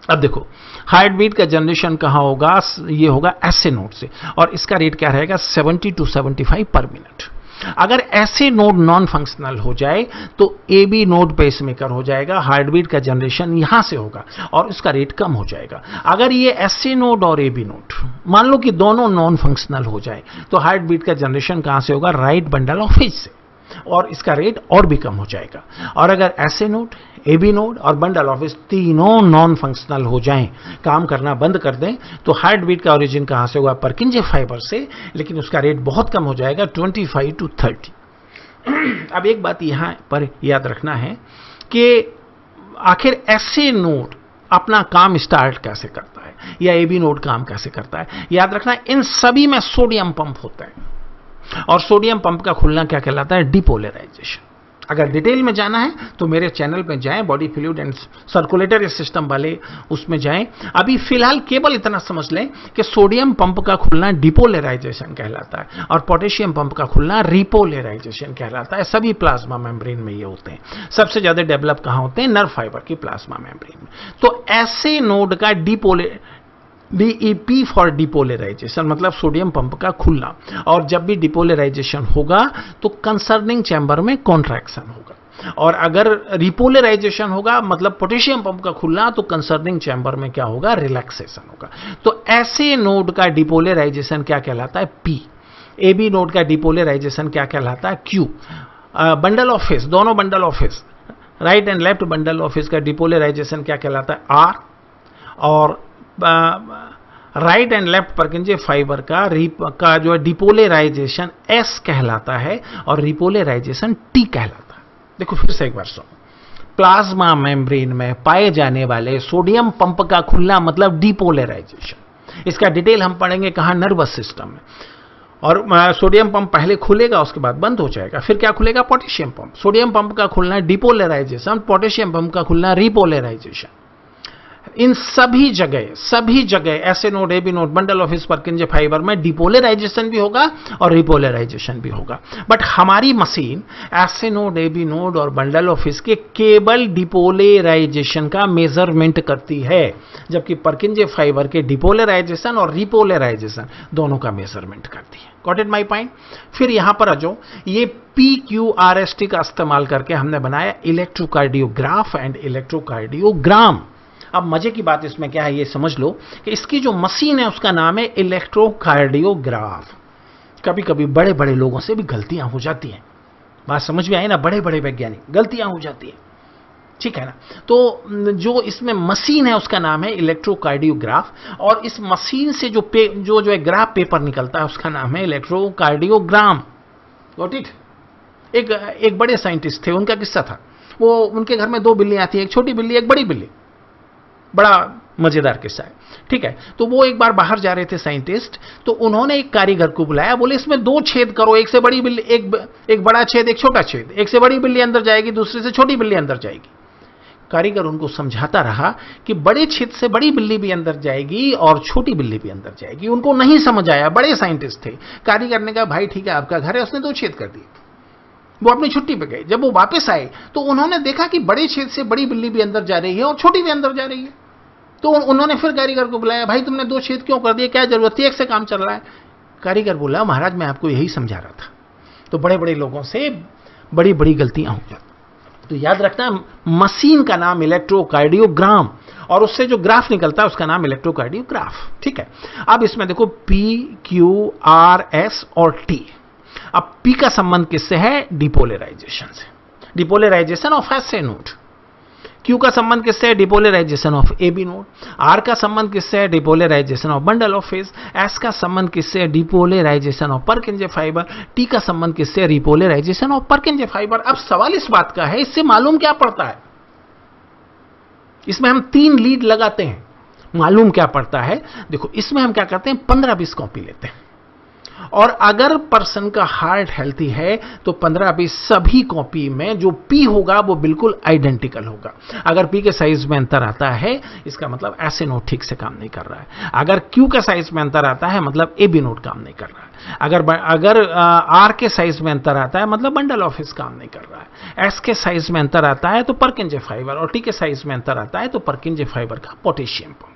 अब देखो, हार्ट बीट का जनरेशन कहां होगा? ये होगा ऐसे नोड से, और इसका रेट क्या रहेगा? 70 to 75 पर मिनट। अगर ऐसे नोड नॉन फंक्शनल हो जाए तो एबी नोड पेसमेकर हो जाएगा, हार्ट बीट का जनरेशन यहां से होगा और उसका रेट कम हो जाएगा। अगर ये ऐसे नोड और एबी नोड मान लो कि दोनों नॉन फंक्शनल हो जाए, तो हार्ट बीट का जनरेशन कहां से होगा? राइट बंडल ऑफ फेज से, और इसका रेट और भी कम हो जाएगा। और अगर ऐसे नोड, एबी नोड और बंडल ऑफ फेज तीनों नॉन फंक्शनल हो जाएं, काम करना बंद कर दें, तो हार्ट बीट का ओरिजिन कहां से होगा? परकिंजे फाइबर से, लेकिन उसका रेट बहुत कम हो जाएगा, 25 to 30। अब एक बात यहां पर याद रखना है कि आखिर ऐसे नोड अपना काम स्टार्ट कैसे करता है या एबी नोड काम कैसे करता है, याद रखना इन सभी में सोडियम पंप होता है। और सोडियम पंप का खुलना क्या कहलाता है? डिपोलराइजेशन। अगर डिटेल में जाना है तो मेरे चैनल पे जाएं, body fluid and circulatory system वाले उसमें जाएं। अभी फिलहाल केवल इतना समझ लें कि सोडियम पंप का खुलना डिपोलराइजेशन कहलाता है और पोटेशियम पंप का खुलना रिपोलराइजेशन कहलाता है। सभी प्लाज्मा मेम्ब्रेन में ये होते हैं। सबसे ज्यादा डेवलप कहां होते हैं? नर्व फाइबर की प्लाज्मा मेम्ब्रेन में। तो ऐसे नोड का DEP फॉर डिपोलराइजेशन मतलब सोडियम पंप का खुलना। और जब भी डिपोलराइजेशन होगा तो कंसर्निंग चैम्बर में कॉन्ट्रैक्शन होगा, और अगर रिपोलराइजेशन होगा मतलब पोटेशियम पंप का खुलना तो कंसर्निंग चैम्बर में क्या होगा? रिलैक्सेशन होगा। तो ऐसे नोड का डिपोलराइजेशन क्या कहलाता है? P। AB नोड का डिपोलराइजेशन क्या कहलाता है? Q। बंडल ऑफ फेस, दोनों bundle of face, right and left bundle of face का डिपोलराइजेशन क्या कहलाता है? R। और राइट एंड लेफ्ट परकिंजे फाइबर का जो है डिपोलराइजेशन S कहलाता है और रिपोलराइजेशन T कहलाता है। देखो फिर से एक बार सुनो, प्लाज्मा मेम्ब्रेन में पाए जाने वाले सोडियम पंप का खुलना मतलब डिपोलराइजेशन। इसका डिटेल हम पढ़ेंगे कहां? नर्वस सिस्टम में। और सोडियम पंप पहले खुलेगा, उसके बाद बंद हो जाएगा, फिर क्या खुलेगा? Potassium pump. सोडियम पंप का खुलना डिपोलराइजेशन, पोटेशियम पंप का खुलना रिपोलराइजेशन। इन सभी जगह SA node, AB node, bundle of Purkinje fiber में डिपोलराइजेशन भी होगा और रिपोलराइजेशन भी होगा। बट हमारी मशीन ऐसे नोड, एबी नोड और बंडल ऑफ के केवल डिपोलराइजेशन का मेजरमेंट करती है, जबकि पर्किंजे फाइबर के डिपोलराइजेशन और रिपोलराइजेशन दोनों का मेजरमेंट करती है। Got it my point? फिर यहां पर आ जाओ, ये PQRST का इस्तेमाल करके हमने बनाया इलेक्ट्रोकार्डियोग्राफ एंड इलेक्ट्रोकार्डियोग्राम। अब मजे की बात इसमें क्या है ये समझ लो कि इसकी जो मशीन है उसका नाम है इलेक्ट्रोकार्डियोग्राफ। कभी कभी बड़े बड़े लोगों से भी गलतियां हो जाती हैं, बात समझ में आई ना? बड़े बड़े वैज्ञानिक, गलतियां हो जाती हैं, ठीक है ना? तो जो इसमें मशीन है उसका नाम है इलेक्ट्रोकार्डियोग्राफ, और इस मशीन से जो है ग्राफ पेपर निकलता है उसका नाम है इलेक्ट्रोकार्डियोग्राम। Got it? एक बड़े साइंटिस्ट थे, उनका किस्सा था। वो उनके घर में 2 बिल्लियां थी, एक छोटी बिल्ली एक बड़ी बिल्ली। बड़ा मजेदार किस्सा है, ठीक है? तो वो एक बार बाहर जा रहे थे साइंटिस्ट, तो उन्होंने एक कारीगर को बुलाया, बोले इसमें 2 छेद करो, एक से बड़ी बिल्ली, एक बड़ा छेद एक छोटा छेद, एक से बड़ी बिल्ली अंदर जाएगी दूसरे से छोटी बिल्ली अंदर जाएगी। कारीगर उनको समझाता रहा कि बड़े छेद से बड़ी बिल्ली भी अंदर जाएगी और छोटी बिल्ली भी अंदर जाएगी। उनको नहीं समझ आया, बड़े साइंटिस्ट थे। कारीगर ने कहा भाई ठीक है आपका घर है, उसने 2 छेद कर दिए। वो अपनी छुट्टी पे गए। जब वो वापस आए तो उन्होंने देखा कि बड़े छेद से बड़ी बिल्ली भी अंदर जा रही है और छोटी भी अंदर जा रही है। तो उन्होंने फिर कारीगर को बुलाया, भाई तुमने 2 छेद क्यों कर दिए, क्या जरूरत थी, एक से काम चल रहा है। कारीगर बोला महाराज मैं आपको यही समझा रहा था। तो बड़े बड़े लोगों से बड़ी बड़ी गलतियां हो जाती। तो याद रखना मशीन का नाम इलेक्ट्रोकार्डियोग्राम और उससे जो ग्राफ निकलता है उसका नाम इलेक्ट्रोकार्डियोग्राफ, ठीक है? अब इसमें देखो P, Q, R, S और T। अब P का संबंध किससे है? डिपोलराइजेशन से, depolarization of SA node. Q का संबंध किससे है? Depolarization of AB node. R का संबंध किससे है? Depolarization of bundle of phase. S का संबंध किससे है? Depolarization of Purkinje fiber. T का संबंध किससे है? Repolarization of Purkinje fiber. अब सवाल इस बात का है, इससे मालूम क्या पड़ता है? इसमें हम 3 लीड लगाते हैं, मालूम क्या पड़ता है? देखो इसमें हम क्या करते हैं, 15-20 कॉपी लेते हैं, और अगर पर्सन का हार्ट हेल्थी है तो 15-20 सभी कॉपी में जो P होगा वो बिल्कुल आइडेंटिकल होगा। अगर P के साइज में अंतर आता है इसका मतलब ऐसे नोड ठीक से काम नहीं कर रहा है। अगर Q के साइज में अंतर आता है मतलब AB नोड काम नहीं कर रहा है। अगर R के साइज में अंतर आता है मतलब बंडल ऑफ फेज काम नहीं कर रहा है। S के साइज में अंतर आता है तो पर्किंजे फाइबर, और T के साइज में अंतर आता है तो पर्किंजे फाइबर का पोटेशियम पंप।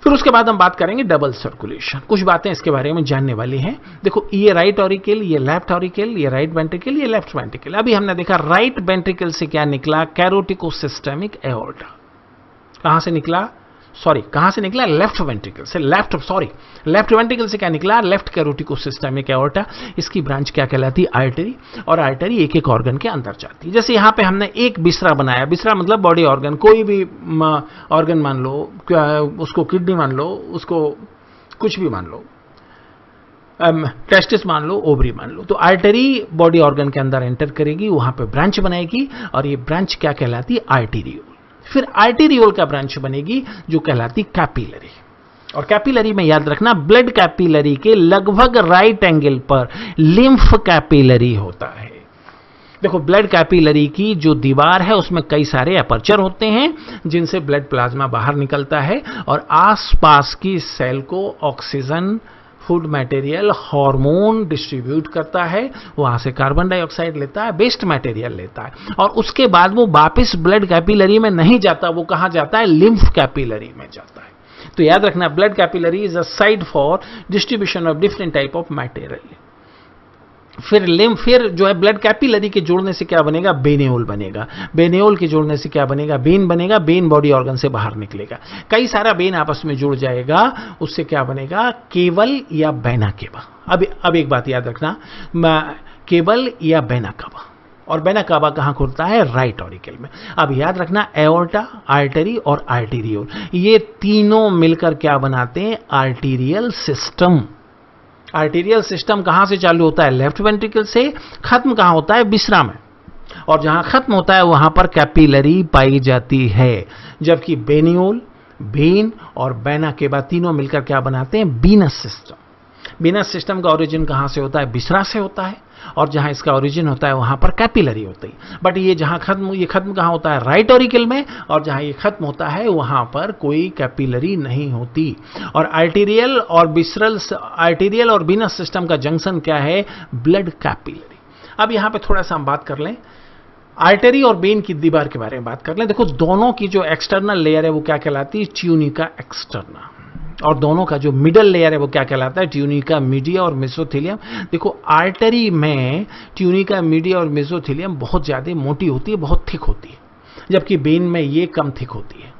फिर उसके बाद हम बात करेंगे डबल सर्कुलेशन। कुछ बातें इसके बारे में जानने वाली हैं। देखो ये राइट ऑरिकल, ये लेफ्ट ऑरिकल, ये राइट वेंट्रिकल, ये लेफ्ट वेंट्रिकल। अभी हमने देखा राइट वेंट्रिकल से क्या निकला? Caroticosystemic aorta. कहां से निकला? कहां से निकला? लेफ्ट वेंट्रिकल से। लेफ्ट वेंट्रिकल से क्या निकला? Left caroticosystemic aorta. इसकी ब्रांच क्या कहलाती? आर्टरी। और आर्टरी एक एक ऑर्गन के अंदर जाती है। जैसे यहां पे हमने एक बिस्रा बनाया, बिस्रा मतलब बॉडी ऑर्गन, कोई भी ऑर्गन मान लो, उसको किडनी मान लो, उसको कुछ भी मान लो। टेस्टिस मान लो, ओवरी मान लो, तो आर्टरी बॉडी ऑर्गन के अंदर एंटर करेगी, वहां पे ब्रांच बनाएगी और ये ब्रांच क्या कहलाती है? आर्टीरियोल। फिर आर्टीरियोल का ब्रांच बनेगी जो कहलाती कैपिलरी। और कैपिलरी में याद रखना, ब्लड कैपिलरी के लगभग राइट एंगल पर लिम्फ कैपिलरी होता है। देखो, ब्लड कैपिलरी की जो दीवार है उसमें कई सारे अपर्चर होते हैं जिनसे ब्लड प्लाज्मा बाहर निकलता है और आसपास की सेल को oxygen, food material, hormone distribute करता है, वहां से कार्बन डाइऑक्साइड लेता है, वेस्ट मटेरियल लेता है और उसके बाद वो वापस ब्लड कैपिलरी में नहीं जाता, वो कहां जाता है? लिम्फ कैपिलरी में जाता है। तो याद रखना, blood capillary is a site for distribution of different type of material. फिर जो है ब्लड कैपिलरी के जोड़ने से क्या बनेगा? बेनियोल बनेगा। बेनियोल के जोड़ने से क्या बनेगा? वेन बनेगा। वेन बॉडी ऑर्गन से बाहर निकलेगा, कई सारा वेन आपस में जुड़ जाएगा, उससे क्या बनेगा? केबल या वेना केवा। अब एक बात याद रखना, केबल या वेना केवा, और वेना केवा कहां खुलता है? राइट ऑरिकल में। अब याद रखना, एओर्टा, आर्टरी और आर्टीरियोल, ये तीनों मिलकर क्या बनाते हैं? Arterial system. आर्टीरियल सिस्टम कहां से चालू होता है? लेफ्ट वेंट्रिकल से। खत्म कहां होता है? बिस्रा में। और जहां खत्म होता है वहां पर कैपिलरी पाई जाती है, जबकि बेनियोल, वेन और वेना केवा तीनों मिलकर क्या बनाते हैं? Venous system. वीनस सिस्टम का ओरिजिन कहां से होता है? बिस्रा से होता है, और जहां इसका ओरिजिन होता है वहां पर कैपिलरी होती है। बट ये खत्म कहां होता है? राइट ऑरिकल में, और जहां ये खत्म होता है वहां पर कोई कैपिलरी नहीं होती। और आर्टीरियल और वीनस सिस्टम का जंक्शन क्या है? Blood capillary. अब यहां पे थोड़ा सा हम बात कर लें आर्टरी और वेन की दीवार के बारे में बात कर लें। देखो, दोनों की जो एक्सटर्नल लेयर है वो क्या कहलाती है? Tunica externa. और दोनों का जो मिडल लेयर है वो क्या कहलाता है? ट्यूनिका मीडिया और मेसोथेलियम। देखो, आर्टरी में ट्यूनिका मीडिया और मेसोथेलियम बहुत ज्यादा मोटी होती है, बहुत थिक होती है, जबकि वेन में ये कम थिक होती है।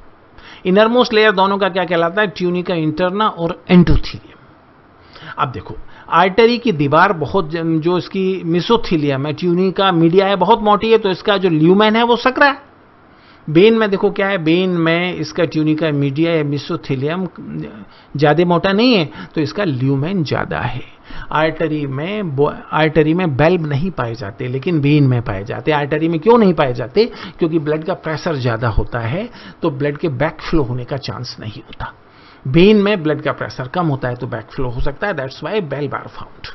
इनरमोस्ट लेयर दोनों का क्या कहलाता है? ट्यूनिका इंटरना और एंडोथेलियम। अब देखो, आर्टरी की दीवार बहुत, जो इसकी मेसोथेलियम है, ट्यूनिका मीडिया है, बहुत मोटी है, तो इसका जो ल्यूमेन है वो सकरा है। वेन में देखो क्या है? वेन में इसका ट्यूनिका मीडिया या मेसोथेलियम ज्यादा मोटा नहीं है, तो इसका ल्यूमेन ज्यादा है। आर्टरी में बल्ब नहीं पाए जाते, लेकिन वेन में पाए जाते। आर्टरी में क्यों नहीं पाए जाते? क्योंकि ब्लड का प्रेशर ज्यादा होता है, तो ब्लड के बैक फ्लो होने का चांस नहीं होता। वेन में ब्लड का प्रेशर कम होता है तो बैक फ्लो हो सकता है, that's why bulb are found.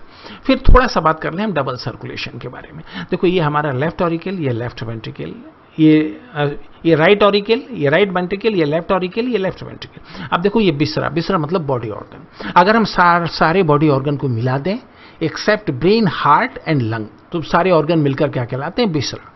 फिर थोड़ा सा बात कर लें हम डबल सर्कुलेशन के बारे में। देखो, ये हमारा लेफ्ट ऑरिकल, ये लेफ्ट वेंट्रिकल, ये राइट ऑरिकल, ये राइट वेंट्रिकल, ये लेफ्ट ऑरिकल, ये लेफ्ट वेंट्रिकल। अब देखो, ये बिस्रा मतलब बॉडी ऑर्गन। अगर हम सारे बॉडी ऑर्गन को मिला दें except brain, heart and lung, तो सारे ऑर्गन मिलकर क्या कहलाते हैं? बिस्रा।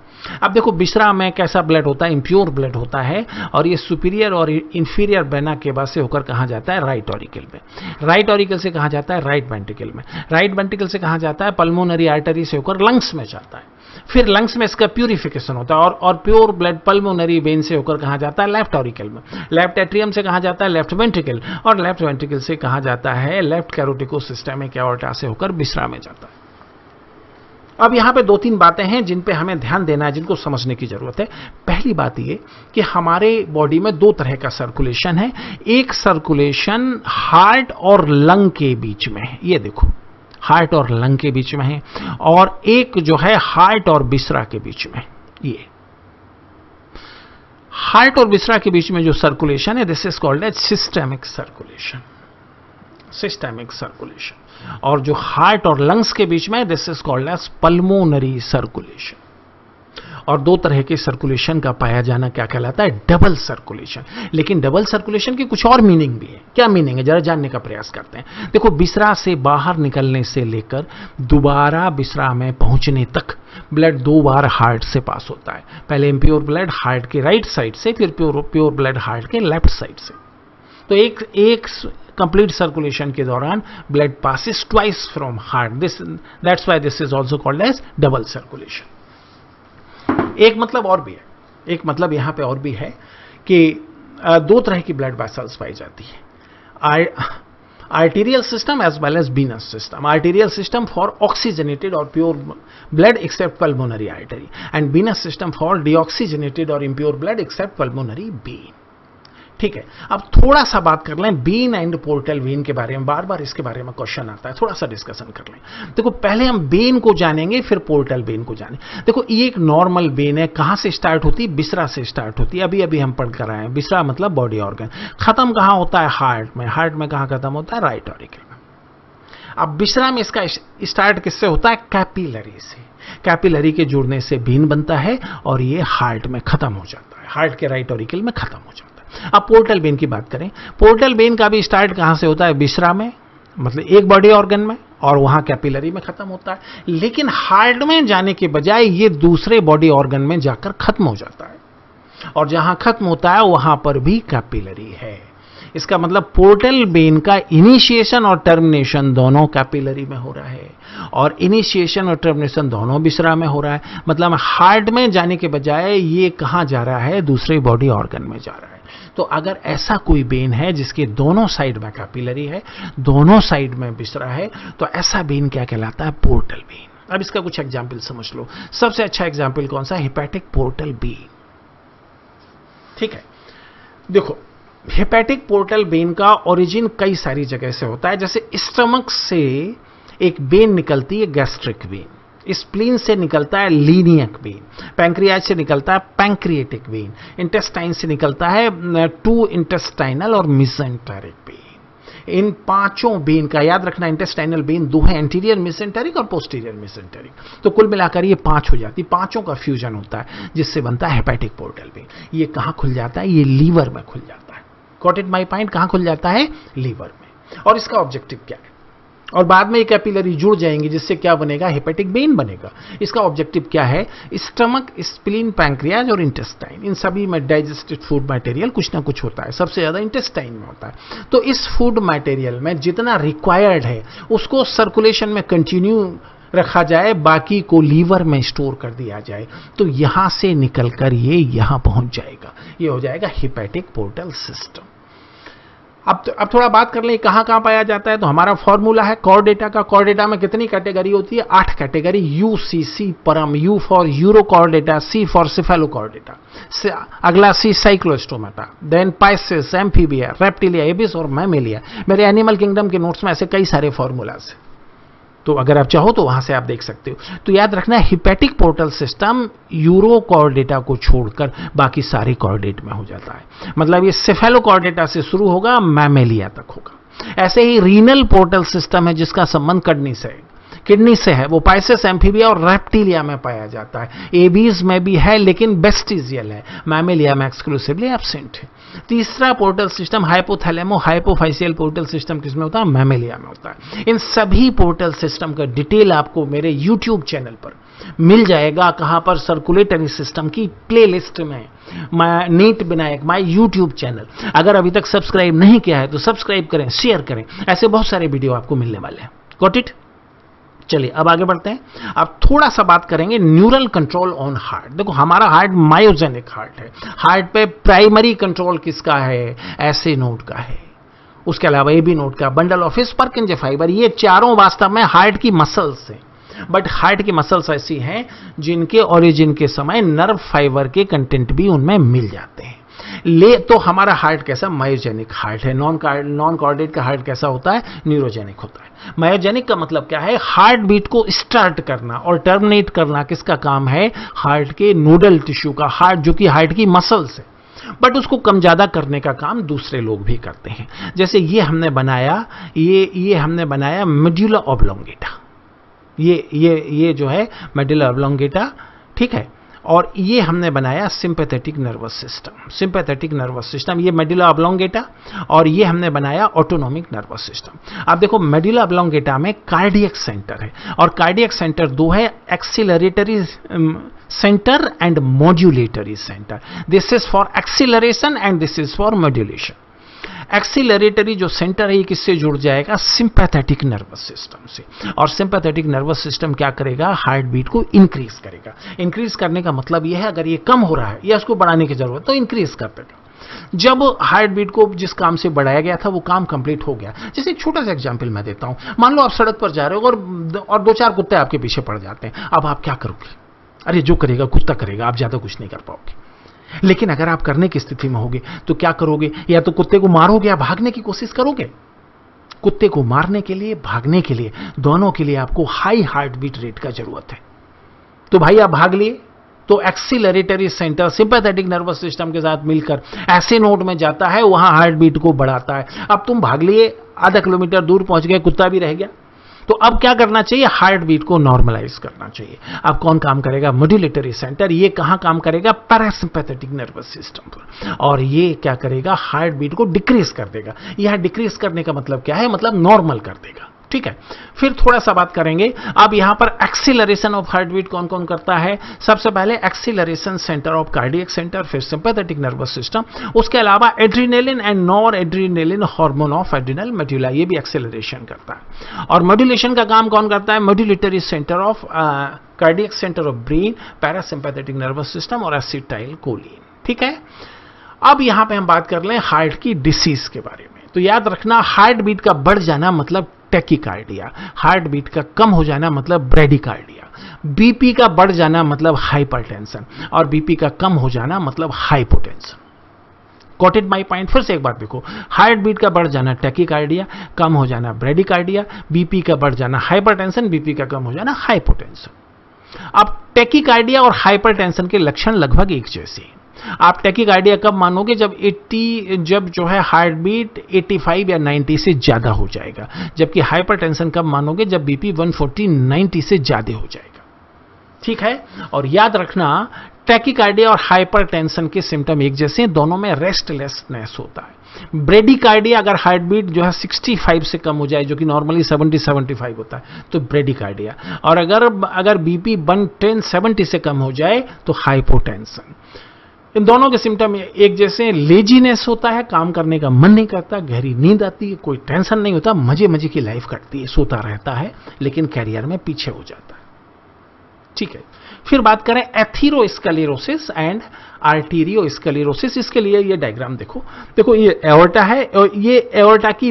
अब देखो, बिस्रा में कैसा ब्लड होता है? इम्प्योर ब्लड होता है, और ये सुपीरियर और इंफीरियर वेना केवा से होकर कहां जाता है? राइट ऑरिकल में। राइट ऑरिकल से कहां जाता है? राइट वेंट्रिकल में। राइट वेंट्रिकल से कहां जाता है? पल्मोनरी आर्टरी से होकर लंग्स में जाता है। फिर लंग्स में इसका प्यूरिफिकेशन होता है, और प्योर ब्लड पल्मोनरी वेन से होकर कहां जाता है? लेफ्ट ऑरिकल में। लेफ्ट एट्रियम से कहां जाता है? Left ventricle. और लेफ्ट वेंट्रिकल से कहां जाता है? लेफ्ट कैरोटिकोसिस्टेमिक एओर्टा से होकर बिस्रा में जाता है। अब यहां पे दो तीन बातें हैं जिन पे हमें ध्यान देना है, जिनको समझने की जरूरत है। पहली बात ये कि हमारे बॉडी में दो तरह का सर्कुलेशन है। एक सर्कुलेशन हार्ट और लंग के बीच में है, ये देखो, हार्ट और लंग के बीच में है, और एक जो है हार्ट और बिस्रा के बीच में। ये हार्ट और बिस्रा के बीच में जो सर्कुलेशन है, this is called as systemic circulation. Systemic circulation. और जो हार्ट और लंग्स के बीच में, this is called as pulmonary circulation. और दो तरह के सर्कुलेशन का पाया जाना क्या कहलाता है? Double circulation. लेकिन डबल सर्कुलेशन की कुछ और मीनिंग भी है। क्या मीनिंग है? जरा जानने का प्रयास करते हैं। देखो, बिस्रा से बाहर निकलने से लेकर दोबारा बिस्रा में पहुंचने तक ब्लड दो बार हार्ट से पास होता है। पहले इम्प्योर ब्लड हार्ट के राइट साइड से, फिर प्योर ब्लड हार्ट के लेफ्ट साइड से। तो एक कंप्लीट सर्कुलेशन के दौरान blood passes twice from heart, that's why this is also called as double circulation. एक मतलब और भी है, एक मतलब यहां पे और भी है कि दो तरह की ब्लड वेसल्स पाई जाती है, arterial system as well as venous system. Arterial system for oxygenated or pure blood except pulmonary artery, and venous system for deoxygenated or impure blood except pulmonary vein. ठीक है, अब थोड़ा सा बात कर लें बेन एंड पोर्टल वेन के बारे में। बार बार इसके बारे में क्वेश्चन आता है, थोड़ा सा डिस्कशन कर लें। देखो पहले हम बेन को जानेंगे, फिर पोर्टल वेन को जानेंगे। देखो ये एक नॉर्मल वेन है, कहां से स्टार्ट होती है? बिस्रा से स्टार्ट होती है। अभी अभी हम पढ़ कर आए हैं, बिस्रा मतलब बॉडी ऑर्गन। खत्म कहां होता है? हार्ट में। हार्ट में कहां खत्म होता है? राइट ऑरिकल में। अब बिस्रा में इसका स्टार्ट किससे होता है? कैपिलरी से। कैपिलरी के जुड़ने से वेन बनता है और ये हार्ट में खत्म हो जाता है, हार्ट के राइट ऑरिकल में खत्म हो जाता है। अब पोर्टल वेन की बात करें, पोर्टल वेन का भी स्टार्ट कहां से होता है? बिस्रा में, मतलब एक बॉडी ऑर्गन में, और वहां कैपिलरी में खत्म होता है। लेकिन हार्ट में जाने के बजाय ये दूसरे बॉडी ऑर्गन में जाकर खत्म हो जाता है, और जहां खत्म होता है वहां पर भी कैपिलरी है। इसका मतलब पोर्टल वेन का इनिशिएशन और टर्मिनेशन दोनों कैपिलरी में हो रहा है, और इनिशिएशन और टर्मिनेशन दोनों बिस्रा में हो रहा है। मतलब हार्ट में जाने के बजाय ये कहां जा रहा है? दूसरे बॉडी ऑर्गन में जा रहा है। तो अगर ऐसा कोई वेन है जिसके दोनों साइड में कैपिलरी है, दोनों साइड में बिस्रा है, तो ऐसा वेन क्या कहलाता है? Portal vein. अब इसका कुछ एग्जाम्पल समझ लो। सबसे अच्छा एग्जाम्पल कौन सा? Hepatic portal vein. ठीक है, देखो हेपेटिक पोर्टल वेन का ओरिजिन कई सारी जगह से होता है। जैसे स्टमक से एक वेन निकलती है, गैस्ट्रिक वेन। स्प्लीन से निकलता है लीनियक वेन, पैंक्रियाज से निकलता है पैंक्रिएटिक वेन, इंटेस्टाइन से निकलता है टू इंटेस्टाइनल और मिसेंटेरिक वेन। इन पांचों वेन का याद रखना, इंटेस्टाइनल वेन दो है, एंटीरियर मिसेंटेरिक और पोस्टीरियर मिसेंटेरिक। तो कुल मिलाकर ये पांच हो जाती, पांचों का फ्यूजन होता है जिससे बनता है हेपेटिक पोर्टल वेन। ये कहां खुल जाता है? ये लीवर में खुल जाता है। Got it my point? कहां खुल जाता है? लीवर में। और इसका ऑब्जेक्टिव क्या है? और बाद में ये कैपिलरी जुड़ जाएंगी जिससे क्या बनेगा? हेपेटिक वेन बनेगा। इसका ऑब्जेक्टिव क्या है? स्टमक, स्प्लीन, पैंक्रियाज और इंटेस्टाइन, इन सभी में डाइजेस्टेड फूड मटेरियल कुछ ना कुछ होता है। सबसे ज्यादा इंटेस्टाइन में होता है। तो इस फूड मटेरियल में जितना रिक्वायर्ड है उसको सर्कुलेशन में कंटिन्यू रखा जाए, बाकी को लीवर में स्टोर कर दिया जाए, तो यहां से निकलकर ये यहां पहुंच जाएगा। ये हो जाएगा हेपेटिक पोर्टल सिस्टम। अब थोड़ा बात कर लें कहां कहां पाया जाता है। तो हमारा फॉर्मूला है कॉर्डेटा का। कॉर्डेटा में कितनी कैटेगरी होती है? 8 कैटेगरी। यूसीसी परम, U for Urochordata, C for Cephalochordata, अगला C Cyclostomata, then Pisces, Amphibia, Reptilia, Aves और मैमेलिया। मेरे एनिमल किंगडम के नोट्स में ऐसे कई सारे फॉर्मूलाज हैं, तो अगर आप चाहो तो वहां से आप देख सकते हो। तो याद रखना हेपेटिक पोर्टल सिस्टम यूरोकॉर्डेटा को छोड़कर बाकी सारे कॉर्डेट में हो जाता है। मतलब ये सेफेलोकॉर्डेटा से शुरू होगा, मैमेलिया तक होगा। ऐसे ही रीनल पोर्टल सिस्टम है जिसका संबंध किडनी से है, वो पाइसेस, एम्फीबिया और रेप्टिलिया में पाया जाता है। एबीज में भी है लेकिन बेस्टिजियल है, मैमेलिया में एक्सक्लूसिवली एब्सेंट है। तीसरा portal system hypothalamo hypophysial portal system किसमें होता है? मैमेलिया में होता है। इन सभी पोर्टल सिस्टम का डिटेल आपको मेरे यूट्यूब चैनल पर मिल जाएगा। कहां पर? सर्कुलेटरी सिस्टम की प्लेलिस्ट में, NEET Vinayak my YouTube channel. अगर अभी तक सब्सक्राइब नहीं किया है तो सब्सक्राइब करें, शेयर करें, ऐसे बहुत सारे वीडियो आपको मिलने वाले हैं। Got it? चलिए अब आगे बढ़ते हैं। अब थोड़ा सा बात करेंगे न्यूरल कंट्रोल ऑन हार्ट। देखो हमारा हार्ट मायोजेनिक हार्ट है। हार्ट पे प्राइमरी कंट्रोल किसका है? एसए नोड का है। उसके अलावा एबी नोड का, बंडल ऑफ स्पर्केंजे फाइबर, ये चारों वास्तव में हार्ट की मसल्स हैं। बट हार्ट की मसल्स ऐसी हैं जिनके ओरिजिन के समय नर्व फाइबर के कंटेंट भी उनमें मिल जाते हैं। तो हमारा हार्ट कैसा? मायोजेनिक हार्ट है। नॉन कॉर्डेट का हार्ट कैसा होता है? न्यूरोजेनिक होता है। मायोजेनिक का मतलब क्या है? हार्ट बीट को स्टार्ट करना और टर्मिनेट करना किसका काम है? हार्ट के नोडल टिश्यू का। हार्ट जो कि हार्ट की मसल्स है, बट उसको कम ज्यादा करने का काम दूसरे लोग भी करते हैं। जैसे ये हमने बनाया, ये हमने बनाया मेडुला ऑब्लोंगेटा। ये जो है मेडुला ऑब्लोंगेटा, ठीक है। और ये हमने बनाया sympathetic nervous system. Sympathetic nervous system, ये मेडुला ऑब्लोंगेटा, और ये हमने बनाया ऑटोनॉमिक नर्वस सिस्टम। आप देखो मेडुला ऑब्लोंगेटा में कार्डियक सेंटर है, और कार्डियक सेंटर दो है, acceleratory centre and modulatory centre. This is for acceleration and this is for modulation. Acceleratory जो सेंटर है ये किससे जुड़ जाएगा? सिंपैथेटिक नर्वस सिस्टम से। और सिंपैथेटिक नर्वस सिस्टम क्या करेगा? हार्ट बीट को इंक्रीज करेगा। इंक्रीज करने का मतलब यह है अगर ये कम हो रहा है या इसको बढ़ाने की जरूरत तो इंक्रीज कर देगा। जब हार्ट बीट को जिस काम से बढ़ाया गया था वो काम कंप्लीट हो गया। जैसे एक छोटा सा एग्जांपल मैं देता हूं। मान लो आप सड़क पर जा रहे हो और 2-4 कुत्ते आपके पीछे पड़ जाते हैं। अब आप क्या करोगे? अरे जो करेगा कुत्ता करेगा, आप ज्यादा कुछ नहीं कर पाओगे। लेकिन अगर आप करने की स्थिति में होगे तो क्या करोगे? या तो कुत्ते को मारोगे या भागने की कोशिश करोगे। कुत्ते को मारने के लिए, भागने के लिए, दोनों के लिए आपको हाई हार्ट बीट रेट का जरूरत है। तो भाई आप भाग लिए तो एक्सीलरेटरी सेंटर सिंपैथेटिक नर्वस सिस्टम के साथ मिलकर ऐसे नोड में जाता है, वहां हार्ट बीट को बढ़ाता है। अब तुम भाग लिए, आधा किलोमीटर दूर पहुंच गए, कुत्ता भी रह गया, तो अब क्या करना चाहिए? हार्ट बीट को नॉर्मलाइज करना चाहिए। अब कौन काम करेगा? Modulatory centre. ये कहां काम करेगा? पैरासिम्पैथेटिक नर्वस सिस्टम पर। और ये क्या करेगा? हार्ट बीट को डिक्रीज कर देगा। यह डिक्रीज करने का मतलब क्या है? मतलब नॉर्मल कर देगा। ठीक है, फिर थोड़ा सा बात करेंगे। अब यहां पर एक्सीलरेशन ऑफ हार्ट बीट कौन कौन करता है? सबसे पहले acceleration centre of cardiac centre, फिर सिंपैथेटिक नर्वस सिस्टम, उसके अलावा adrenaline and nor adrenaline hormone of adrenal medulla, ये भी एक्सीलरेशन करता है। और मॉड्यूलेशन का काम कौन करता है? Modulatory centre of cardiac centre of brain, parasympathetic nervous system और एसिटाइल कोलिन। ठीक है, अब यहां पे हम बात कर लें हार्ट की डिसीज के बारे में। तो याद रखना, हार्ट बीट का बढ़ जाना मतलब टैकीकार्डिया, हार्ट बीट का कम हो जाना मतलब ब्रेडिकार्डिया, बीपी का बढ़ जाना मतलब हाइपरटेंशन, और बीपी का कम हो जाना मतलब हाइपोटेंशन। कॉटेड my point? फिर से एक बार देखो, हार्ट बीट का बढ़ जाना टैकीकार्डिया, कम हो जाना ब्रेडिकार्डिया, बीपी का बढ़ जाना हाइपरटेंशन, बीपी का कम हो जाना हाइपोटेंशन। अब टैकीकार्डिया और हाइपरटेंशन के लक्षण लगभग एक जैसे हैं। आप टैकीकार्डिया कब मानोगे? जब जो है हार्ट बीट 85 या 90 से ज्यादा हो जाएगा, जबकि हाइपरटेंशन कब मानोगे? जब बीपी 140 90 से ज्यादा हो जाएगा। ठीक है, और याद रखना, टैकीकार्डिया और हाइपरटेंशन के सिम्टम एक जैसे हैं, दोनों में रेस्टलेसनेस होता है। ब्रेडिकार्डिया, अगर हार्ट बीट जो है 65 से कम हो जाए, जो कि नॉर्मली 70-75 होता है, तो ब्रेडिकार्डिया। और अगर बीपी 110-70 से कम हो जाए तो हाइपोटेंशन। इन दोनों के सिम्टम एक जैसे। लेजीनेस होता है, काम करने का मन नहीं करता, गहरी नींद आती है, कोई टेंशन नहीं होता, मजे मजे की लाइफ कटती है, सोता रहता है, लेकिन कैरियर में पीछे हो जाता है। ठीक है, फिर बात करें एथीरोस्क्लेरोसिस एंड आर्टीरियोस्क्लेरोसिस। इसके लिए ये डायग्राम देखो ये एओर्टा है, और ये एओर्टा की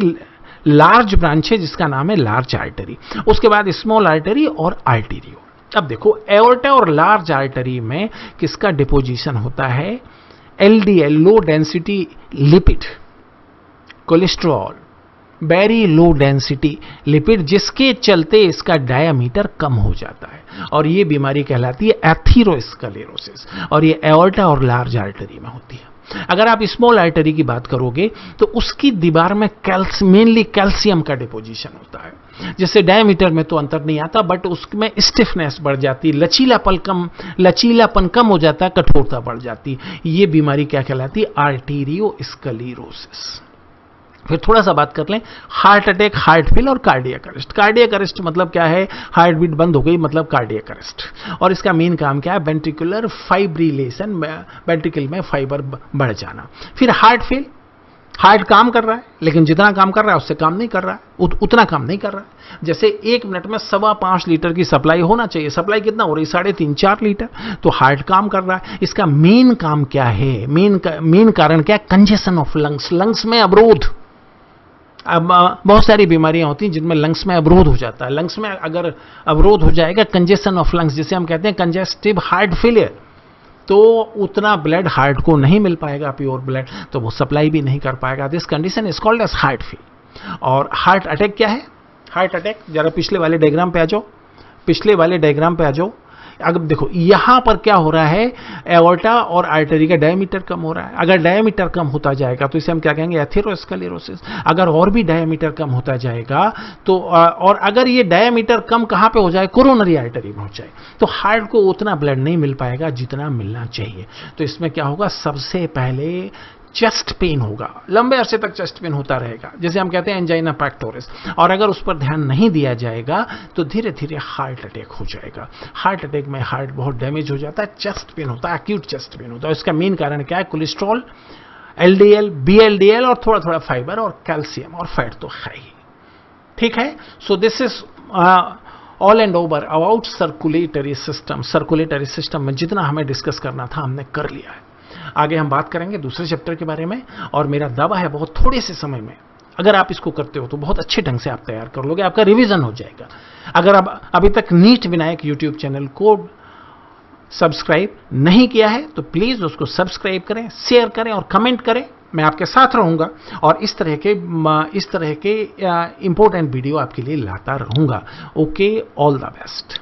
लार्ज ब्रांच है जिसका नाम है लार्ज आर्टरी, उसके बाद स्मॉल आर्टरी और आर्टीरियो। अब देखो, एओर्टा और लार्ज आर्टरी में किसका डिपोजिशन होता है? LDL, low density lipid, cholesterol, very low density lipid, जिसके चलते इसका डायामीटर कम हो जाता है, और ये बीमारी कहलाती है एथीरोस्क्लेरोसिस, और ये एओर्टा और लार्ज आर्टरी में होती है। अगर आप स्मॉल आर्टरी की बात करोगे तो उसकी दीवार में मेनली कैल्शियम का डिपोजिशन होता है, जिससे डायमीटर में तो अंतर नहीं आता, बट उसमें स्टिफनेस बढ़ जाती, लचीलापन कम हो जाता, कठोरता बढ़ जाती। ये बीमारी क्या कहलाती है? आर्टीरियोस्क्लेरोसिस। फिर थोड़ा सा बात कर लें हार्ट अटैक, हार्ट फेल और कार्डियक अरेस्ट। कार्डियक अरेस्ट मतलब क्या है? हार्ट बीट बंद हो गई मतलब कार्डियक अरेस्ट। और इसका मेन काम क्या है? वेंट्रिकुलर फाइब्रिलेशन, वेंट्रिकल में फाइबर बढ़ जाना। फिर हार्ट फेल, हार्ट काम कर रहा है लेकिन जितना काम कर रहा है उससे काम नहीं कर रहा है, उतना काम नहीं कर रहा है। जैसे 1 मिनट में 5.25 लीटर की सप्लाई होना चाहिए, सप्लाई कितना हो रही? 3.5-4 लीटर। तो हार्ट काम कर रहा है। इसका मेन काम क्या है? मेन कारण क्या है? कंजेशन ऑफ लंग्स, लंग्स में अवरोध। अब बहुत सारी बीमारियां होती हैं जिनमें लंग्स में अवरोध हो जाता है। लंग्स में अगर अवरोध हो जाएगा, कंजेशन ऑफ लंग्स जिसे हम कहते हैं कंजेस्टिव हार्ट फेलियर, तो उतना ब्लड हार्ट को नहीं मिल पाएगा, प्योर ब्लड, तो वो सप्लाई भी नहीं कर पाएगा। This condition is called as heart fail. और हार्ट अटैक क्या है? हार्ट अटैक, जरा पिछले वाले डायग्राम पे आ जाओ। अगर देखो यहां पर क्या हो रहा है, एओर्टा और आर्टरी का डायमीटर कम हो रहा है। अगर डायमीटर कम होता जाएगा तो इसे हम क्या कहेंगे? एथेरोस्क्लेरोसिस। अगर और भी डायमीटर कम होता जाएगा तो, और अगर ये डायमीटर कम कहां पे हो जाए? कोरोनरी आर्टरी में हो जाए, तो हार्ट को उतना ब्लड नहीं मिल पाएगा जितना मिलना चाहिए। तो इसमें क्या होगा? सबसे पहले चेस्ट पेन होगा, लंबे अरसे तक चेस्ट पेन होता रहेगा, जैसे हम कहते हैं एंजाइना पेक्टोरिस। और अगर उस पर ध्यान नहीं दिया जाएगा तो धीरे धीरे हार्ट अटैक हो जाएगा। हार्ट अटैक में हार्ट बहुत डैमेज हो जाता है, चेस्ट पेन होता है, एक्यूट चेस्ट पेन होता है। इसका मेन कारण क्या है? कोलेस्ट्रॉल, एलडीएल, बीएलडीएल और थोड़ा थोड़ा फाइबर और कैल्शियम और फैट तो है ही। ठीक है, so this is all and over about circulatory system. Circulatory system में जितना हमें डिस्कस करना था हमने कर लिया है। आगे हम बात करेंगे दूसरे चैप्टर के बारे में, और मेरा दावा है बहुत थोड़े से समय में अगर आप इसको करते हो तो बहुत अच्छे ढंग से आप तैयार कर लोगे, आपका रिवीजन हो जाएगा। अगर आप अभी तक नीट विनायक यूट्यूब चैनल को सब्सक्राइब नहीं किया है तो प्लीज उसको सब्सक्राइब करें, शेयर करें और कमेंट करें। मैं आपके साथ रहूंगा और इस तरह के इंपॉर्टेंट वीडियो आपके लिए लाता रहूंगा। Okay, all the best.